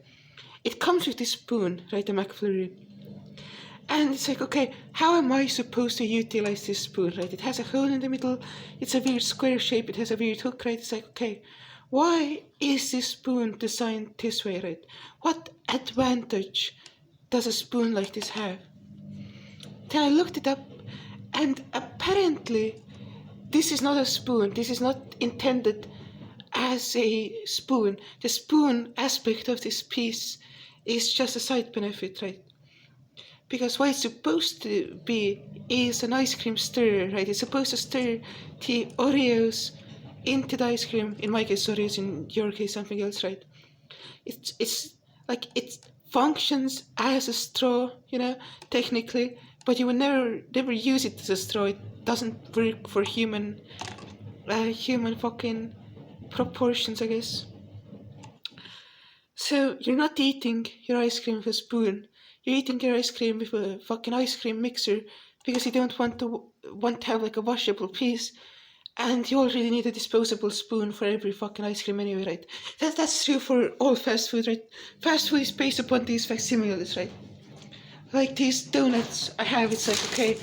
it comes with this spoon, right, the McFlurry. And it's like, okay, how am I supposed to utilize this spoon, right? It has a hole in the middle, it's a weird square shape, it has a weird hook, right? It's like, okay, why is this spoon designed this way, right? What advantage does a spoon like this have? Then I looked it up, and apparently this is not a spoon. This is not intended as a spoon. The spoon aspect of this piece is just a side benefit, right? Because what it's supposed to be is an ice cream stirrer, right? It's supposed to stir the Oreos into the ice cream. In my case, Oreos. In your case, something else, right? It's like it functions as a straw, you know, technically, but you will never use it as a straw. It doesn't work for human fucking proportions, I guess. So you're not eating your ice cream with a spoon. You're eating your ice cream with a fucking ice cream mixer because you don't want to have like a washable piece, and you already need a disposable spoon for every fucking ice cream anyway, right? That's true for all fast food, right? Fast food is based upon these facsimiles, right? Like these donuts I have, it's like, okay,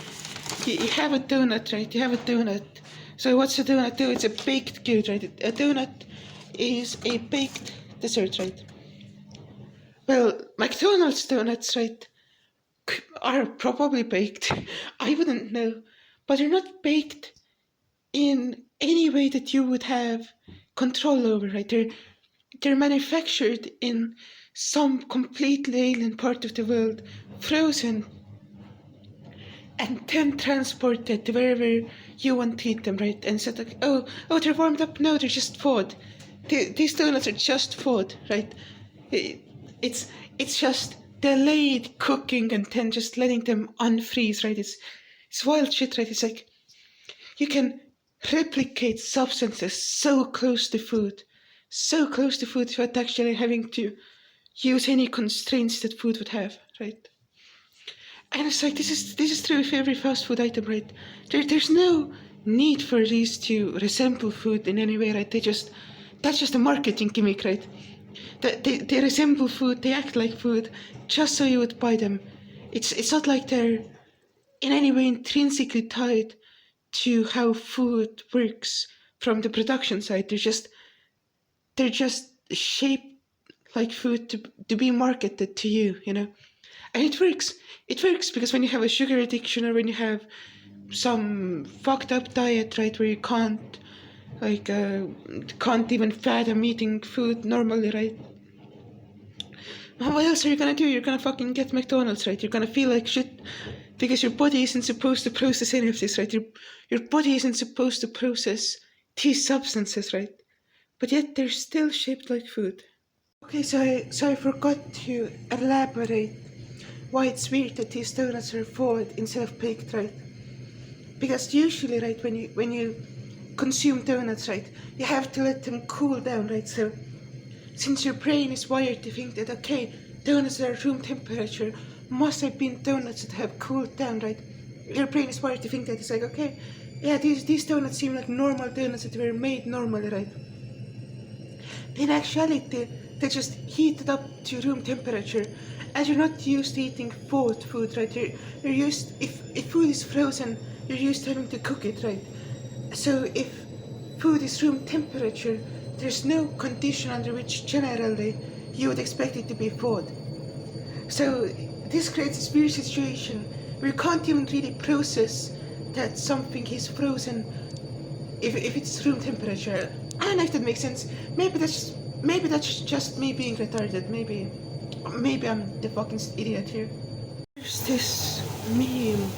you have a donut, right? You have a donut. So what's a donut do? It's a baked good, right? A donut is a baked dessert, right? Well, McDonald's donuts, right, are probably baked. I wouldn't know. But they're not baked in any way that you would have control over, right? They're manufactured in some completely alien part of the world, frozen, and then transported to wherever you want to eat them, right? And said like, oh, they're warmed up. No, they're just thawed. These donuts are just thawed, right? It's just delayed cooking and then just letting them unfreeze, right? It's wild shit, right? It's like you can replicate substances so close to food without actually having to use any constraints that food would have, right? And it's like this is true with every fast food item, right? There's no need for these to resemble food in any way, right? That's just a marketing gimmick, right? They resemble food, they act like food, just so you would buy them. It's not like they're in any way intrinsically tied to how food works from the production side. They're just shaped like food to be marketed to you, you know. And it works. It works because when you have a sugar addiction or when you have some fucked up diet, right, where you can't even fathom eating food normally, right? What else are you gonna do? You're gonna fucking get McDonald's, right? You're gonna feel like shit because your body isn't supposed to process any of this, right? Your body isn't supposed to process these substances, right? But yet they're still shaped like food. Okay, so I forgot to elaborate why it's weird that these donuts are thawed instead of baked, right? Because usually, right, when you consume donuts, right, you have to let them cool down, right? So since your brain is wired to think that, okay, donuts are room temperature, must have been donuts that have cooled down, right? Your brain is wired to think that it's like, okay, yeah, these donuts seem like normal donuts that were made normally, right? In actuality, they just heated up to room temperature. As you're not used to eating thawed food, right? You're used, if food is frozen, you're used to having to cook it, right? So if food is room temperature, there's no condition under which generally you would expect it to be thawed. So this creates this weird situation where you can't even really process that something is frozen if it's room temperature. I don't know if that makes sense. Maybe that's just me being retarded. Maybe I'm the fucking idiot here. There's this meme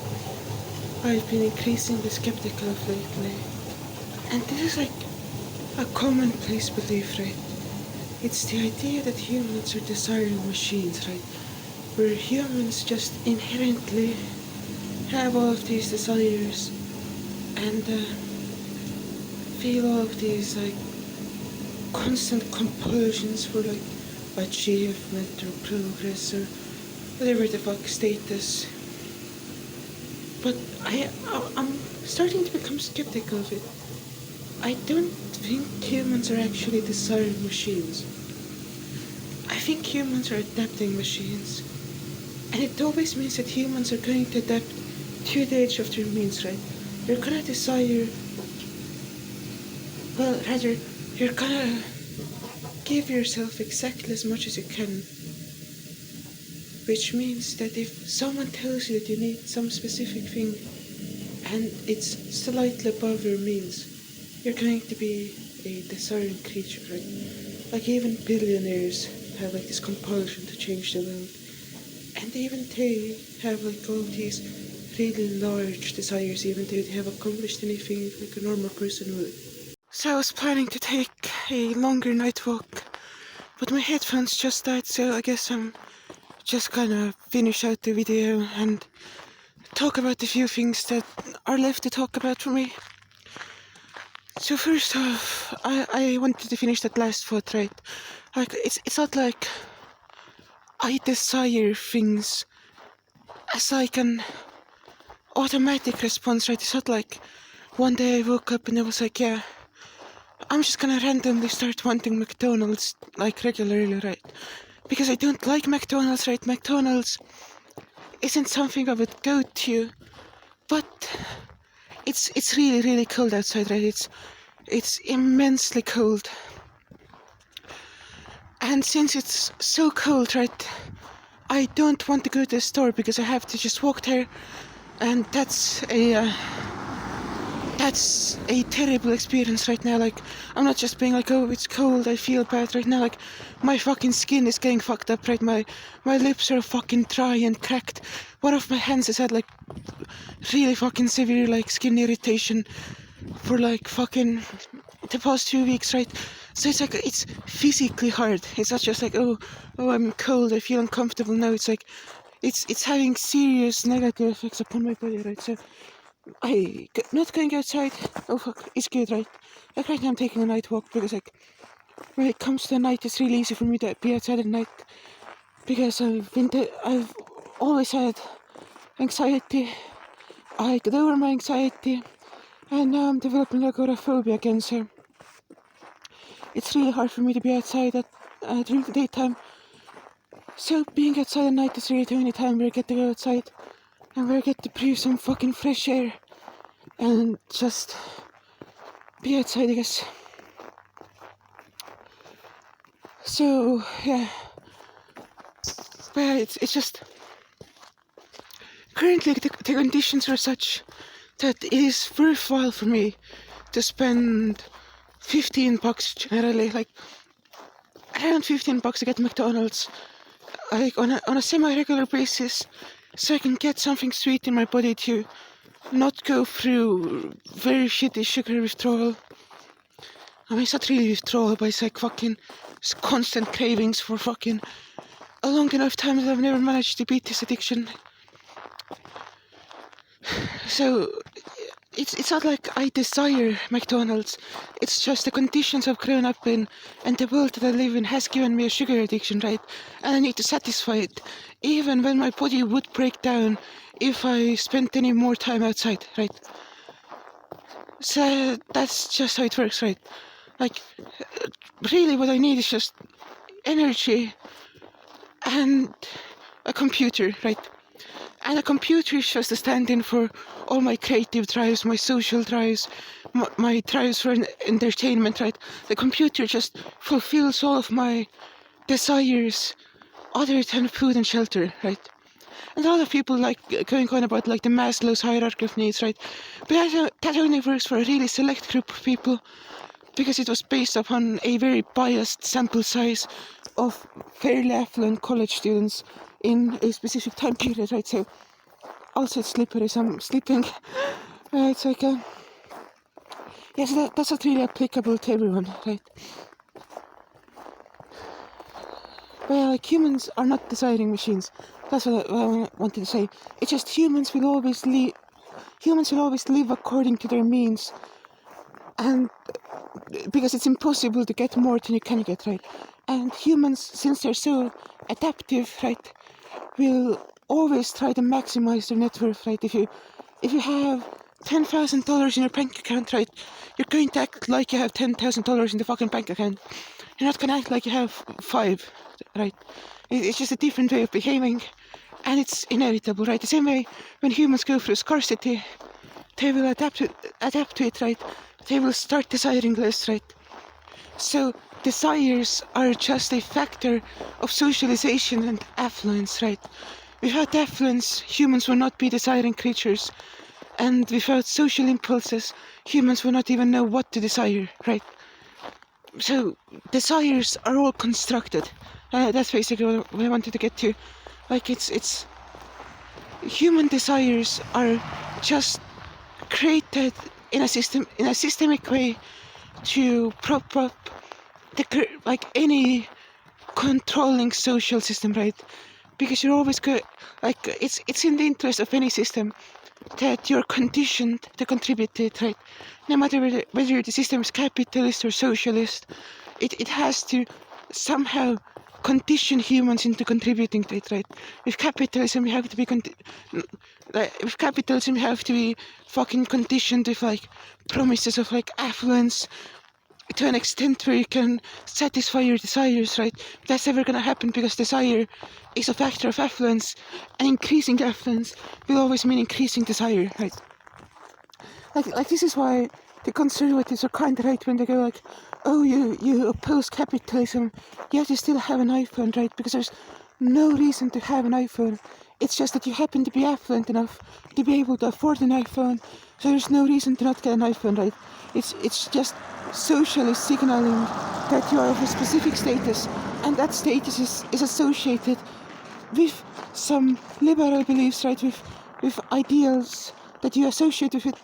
I've been increasingly skeptical of lately, and this is like a commonplace belief, right? It's the idea that humans are desiring machines, right? Where humans just inherently have all of these desires and feel all of these like constant compulsions for like achievement or progress or whatever the fuck status. But I'm starting to become skeptical of it. I don't think humans are actually desiring machines. I think humans are adapting machines. And it always means that humans are going to adapt to the edge of their means, right? You're gonna desire, well, rather, you're gonna give yourself exactly as much as you can. Which means that if someone tells you that you need some specific thing and it's slightly above your means, you're going to be a desiring creature, right? Like even billionaires have like this compulsion to change the world. And even they have like all these really large desires even though they have accomplished anything like a normal person would. So I was planning to take a longer night walk, but my headphones just died, so I guess I'm just gonna finish out the video and talk about the few things that are left to talk about for me. So first off, I wanted to finish that last thought, right? Like, it's not like I desire things as like an automatic response, right? It's not like one day I woke up and I was like, yeah, I'm just gonna randomly start wanting McDonald's like regularly, right? Because I don't like McDonald's, right? McDonald's isn't something I would go to, but it's really, really cold outside, right? It's immensely cold. And since it's so cold, right, I don't want to go to the store because I have to just walk there, and that's a terrible experience right now. Like, I'm not just being like, oh, it's cold, I feel bad right now. Like, my fucking skin is getting fucked up, right? My lips are fucking dry and cracked. One of my hands has had like really fucking severe like skin irritation for like fucking the past 2 weeks, right? So it's like, it's physically hard. It's not just like, oh, I'm cold, I feel uncomfortable. No, it's like, it's having serious negative effects upon my body, right? So not going outside, oh fuck, it's good, right? Like right now I'm taking a night walk because like, when it comes to the night, it's really easy for me to be outside at night because I've always had anxiety. I got over my anxiety and now I'm developing agoraphobia again, so it's really hard for me to be outside during the daytime. So being outside at night is really the only time where I get to go outside and where I get to breathe some fucking fresh air and just be outside, I guess. So yeah, but it's just currently the conditions are such that it is worthwhile for me to spend $15 generally, like around $15 to get McDonald's like on a semi-regular basis, so I can get something sweet in my body to not go through very shitty sugar withdrawal. I mean, it's not really withdrawal, but it's like fucking constant cravings for fucking a long enough time that I've never managed to beat this addiction. So it's not like I desire McDonald's. It's just the conditions I've grown up in and the world that I live in has given me a sugar addiction, right? And I need to satisfy it, even when my body would break down if I spent any more time outside, right? So that's just how it works, right? Like, really what I need is just energy and a computer, right? And a computer is just a stand-in for all my creative drives, my social drives, my drives for entertainment, right? The computer just fulfills all of my desires other than food and shelter, right? And a lot of people like going on about like the Maslow's hierarchy of needs, right? But that only works for a really select group of people because it was based upon a very biased sample size of fairly affluent college students in a specific time period, right? So, also it's slippery, so I'm sleeping. It's like, yes, that's not really applicable to everyone, right? Well, like, humans are not desiring machines. That's what I wanted to say. It's just humans will always live according to their means, and because it's impossible to get more than you can get, right? And humans, since they're so adaptive, right, will always try to maximize their net worth, right? If you have $10,000 in your bank account, right, you're going to act like you have $10,000 in the fucking bank account. You're not gonna act like you have 5, right? It's just a different way of behaving, and it's inevitable, right? The same way when humans go through scarcity, they will adapt to it, right? They will start desiring less, right? So desires are just a factor of socialization and affluence, right? Without affluence, humans will not be desiring creatures, and without social impulses, humans will not even know what to desire, right? So desires are all constructed. That's basically what I wanted to get to. Like, it's human desires are just created in a systemic way to prop up like any controlling social system, right? Because you're always it's in the interest of any system that you're conditioned to contribute to it, right? No matter whether the system is capitalist or socialist, it has to somehow condition humans into contributing to it, right? With capitalism, you have to be fucking conditioned with like promises of like affluence to an extent where you can satisfy your desires, right? That's never gonna happen because desire is a factor of affluence, and increasing affluence will always mean increasing desire, right? Like this is why the conservatives are kind of right when they go like, oh, you oppose capitalism, yet you still have an iPhone, right? Because there's no reason to have an iPhone. It's just that you happen to be affluent enough to be able to afford an iPhone, so there's no reason to not get an iPhone, right? It's just socially signaling that you are of a specific status, and that status is associated with some liberal beliefs, right? With ideals that you associate with it,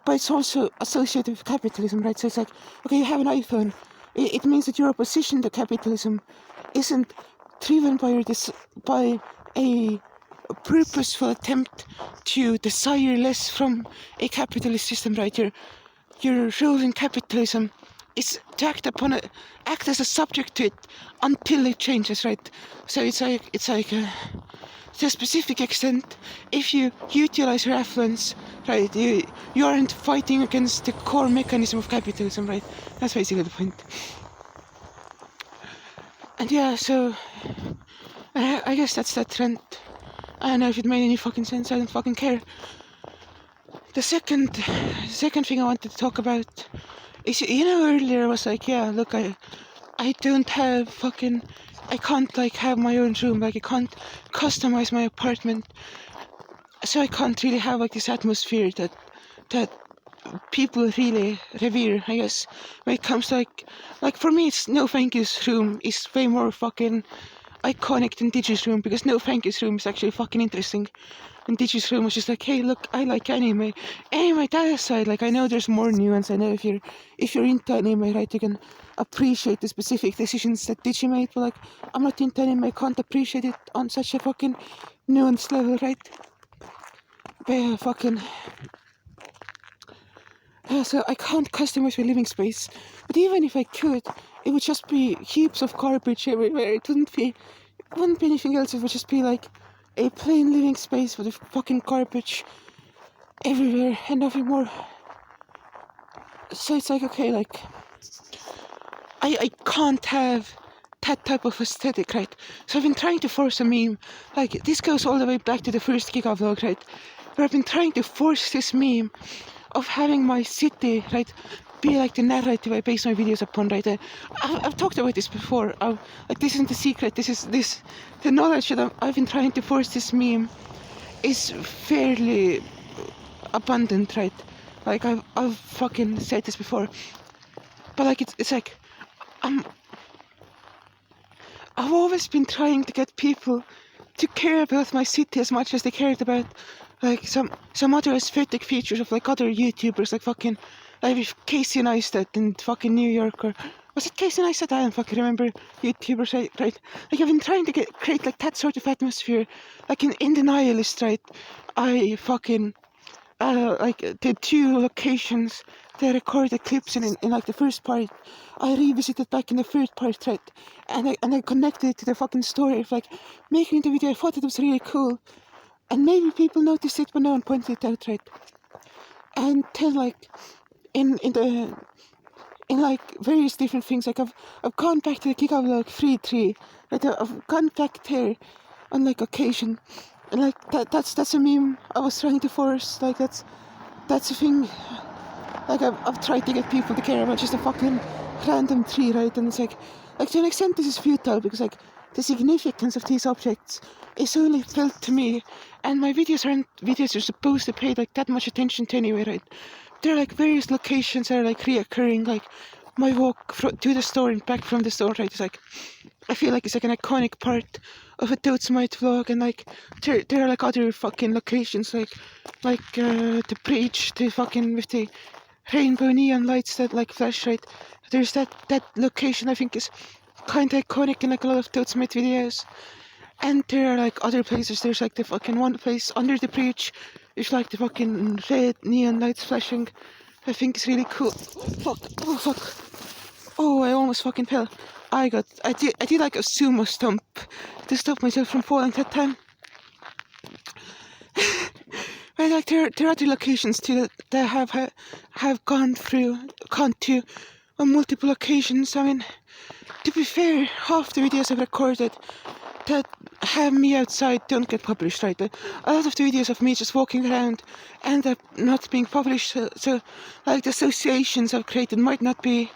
but it's also associated with capitalism, right? So it's like, okay, you have an iPhone. It means that your opposition to capitalism isn't driven by a purposeful attempt to desire less from a capitalist system, right? Your role in capitalism is to act as a subject to it until it changes, right? So it's like to a specific extent, if you utilize your affluence, right, you aren't fighting against the core mechanism of capitalism, right? That's basically the point. And yeah, so I guess that's that trend. I don't know if it made any fucking sense. I don't fucking care. The second thing I wanted to talk about is, earlier I was like, yeah, look, I don't have fucking, I can't like have my own room, like I can't customize my apartment, so I can't really have like this atmosphere that people really revere, I guess, when it comes to like for me it's No Thank You's room is way more fucking iconic than Digi's room, because no thank you's room is actually fucking interesting. And Digi's room was just like, hey, look, I like anime. Anime, that aside, like, I know there's more nuance. I know if you're into anime, right, you can appreciate the specific decisions that Digi made, but like, I'm not into anime, I can't appreciate it on such a fucking nuanced level, right? But yeah, fucking... Yeah, so I can't customize my living space. But even if I could, it would just be heaps of garbage everywhere. It wouldn't be anything else. It would just be like a plain living space with fucking garbage everywhere and nothing more. So it's like, okay, like, I can't have that type of aesthetic, right? So I've been trying to force a meme. Like, this goes all the way back to the first Giga vlog, right? Where I've been trying to force this meme of having my city, right, be like the narrative I base my videos upon, right? I've talked about this before. Like, this isn't the secret. The knowledge that I've been trying to force this meme is fairly abundant, right? Like, I've fucking said this before, but like, it's like, I've always been trying to get people to care about my city as much as they cared about like some other aesthetic features of like other YouTubers, like fucking like Casey Neistat in fucking New York, or was it Casey Neistat? I don't fucking remember YouTubers, right? Like, I've been trying to create like that sort of atmosphere, like in the Nihilist, right? I fucking like the 2 locations they recorded clips in like the first part, I revisited back in the third part, right? And I connected it to the fucking story of like making the video. I thought it was really cool, and maybe people noticed it, but no one pointed it out, right? And then like in like various different things, like I've gone back to the Giga vlog 3.3, right? I've gone back there on like occasion. And like that's a meme I was trying to force. Like that's a thing. Like I've tried to get people to care about just a fucking random tree, right? And it's like to an extent this is futile, because like the significance of these objects is only felt to me, and my videos aren't videos you're supposed to pay like that much attention to anyway, right? There are like various locations that are like reoccurring, like my walk to the store and back from the store, right? It's like, I feel like it's like an iconic part of a Dxtesmite vlog, and like there are like other fucking locations, like the bridge, the fucking with the rainbow neon lights that like flash, right? There's that location I think is kind of iconic in like a lot of Dxtesmite videos. And there are like other places. There's like the fucking one place under the bridge, it's like the fucking red neon lights flashing. I think it's really cool. Fuck! Oh fuck! Oh, I almost fucking fell. I did like a sumo stomp to stop myself from falling that time. But like there are other locations too that have gone to on multiple occasions. I mean, to be fair, half the videos I've recorded that have me outside don't get published, right? A lot of the videos of me just walking around end up not being published, so like the associations I've created might not be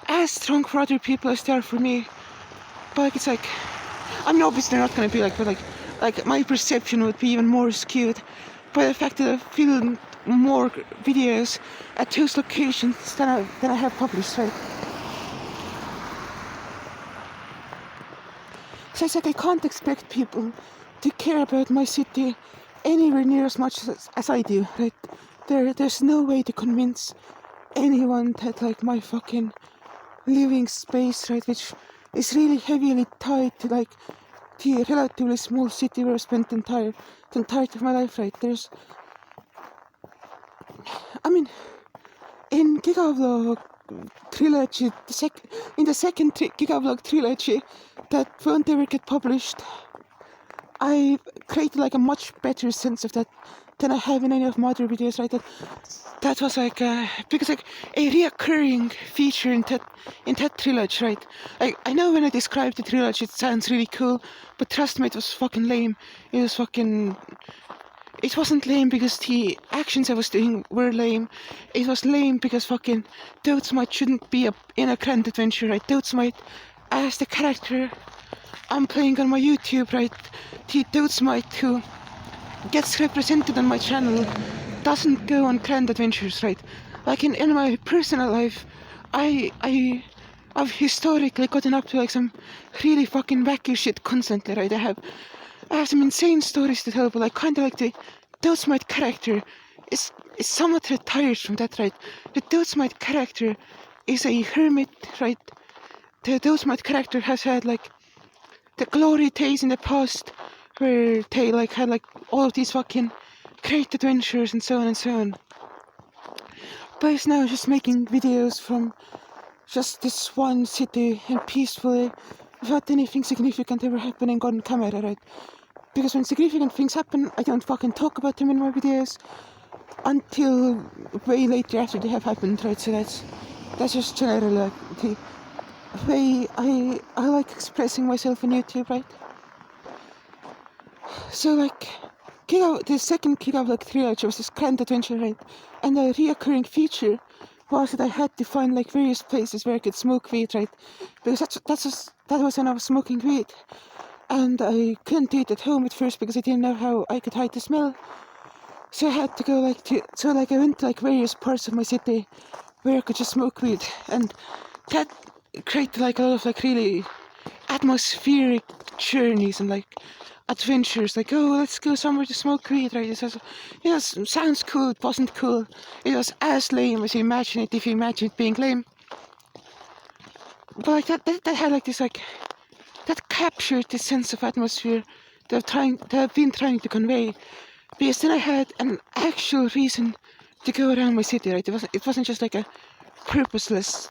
as strong for other people as they are for me. But like, it's like, I mean, obviously they're not going to be like, but like my perception would be even more skewed by the fact that I've filmed more videos at those locations than I have published, right? So it's like I can't expect people to care about my city anywhere near as much as I do, right? There's no way to convince anyone that like my fucking living space, right, which is really heavily tied to like the relatively small city where I spent the entirety of my life, right? I mean, in Giga vlog trilogy, in the second Giga vlog trilogy that won't ever get published, I created like a much better sense of that than I have in any of my other videos, right? That was like because like a reoccurring feature in that trilogy, right? I know when I describe the trilogy it sounds really cool, but trust me, it was fucking lame. It wasn't lame because the actions I was doing were lame. It was lame because fucking Dxtesmite shouldn't be in a grand adventure, right? Dxtesmite as the character I'm playing on my YouTube, right? The Dxtesmite who gets represented on my channel doesn't go on grand adventures, right? Like in my personal life, I I've historically gotten up to like some really fucking wacky shit constantly, right? I have some insane stories to tell, but like kind of like the Dxtesmite character is somewhat retired from that, right? The Dxtesmite character is a hermit, right? The Dxtesmite character has had like the glory days in the past where they like had like all of these fucking great adventures and so on and so on. But it's now just making videos from just this one city and peacefully without anything significant ever happening on camera, right? Because when significant things happen, I don't fucking talk about them in my videos until way later after they have happened, right? So that's just generally like the way I like expressing myself on YouTube, right? So like the second Kick Out like trilogy was this grand adventure, right? And a reoccurring feature was that I had to find like various places where I could smoke weed, right? Because that was when I was smoking weed. And I couldn't do it at home at first because I didn't know how I could hide the smell. So I had to go I went to like various parts of my city where I could just smoke weed, and that created like a lot of like really atmospheric journeys and like adventures. Like, oh, let's go somewhere to smoke weed, right? It sounds cool. It wasn't cool. It was as lame as you imagine it if you imagine it being lame. But like that had like this like. That captured the sense of atmosphere that I've been trying to convey. Because then I had an actual reason to go around my city, right? It wasn't just like a purposeless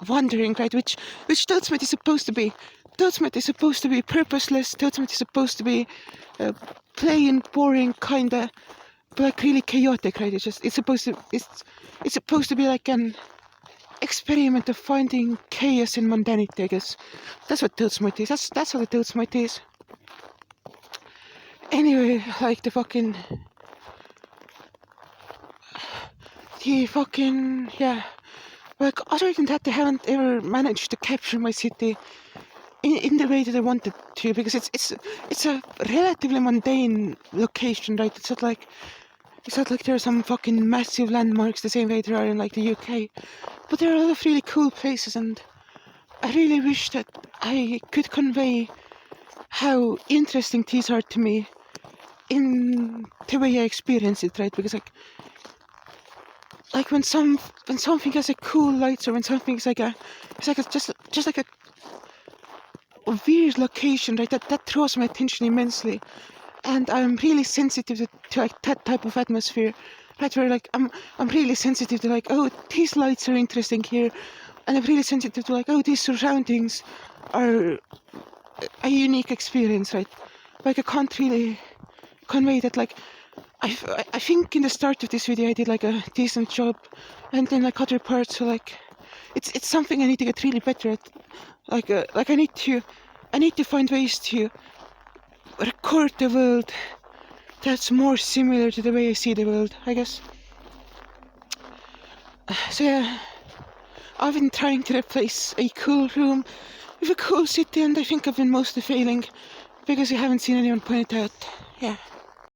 wandering, right? Which Dxtesmite is supposed to be. Dxtesmite is supposed to be purposeless. Dxtesmite is supposed to be plain, boring, kinda, but like really chaotic, right? It's supposed to be like an experiment of finding chaos in mundanity, I guess. That's what Dxtesmite is. That's what the Dxtesmite is. Anyway, like the fucking yeah. Like other than that, they haven't ever managed to capture my city in the way that I wanted to, because it's a relatively mundane location, right? It's not like there are some fucking massive landmarks the same way there are in like the UK. But there are a lot of really cool places, and I really wish that I could convey how interesting these are to me in the way I experience it, right? Because like when something has a cool lights, or when something is just like a weird location, right? That draws my attention immensely, and I'm really sensitive to like that type of atmosphere, right? Where like I'm really sensitive to like, oh, these lights are interesting here, and I'm really sensitive to like, oh, these surroundings are a unique experience, right? Like I can't really convey that. Like I think in the start of this video I did like a decent job, and then like other parts, so like it's something I need to get really better at. Like I need to find ways to record the world that's more similar to the way I see the world, I guess. So yeah, I've been trying to replace a cool room with a cool city, and I think I've been mostly failing because I haven't seen anyone point it out. Yeah.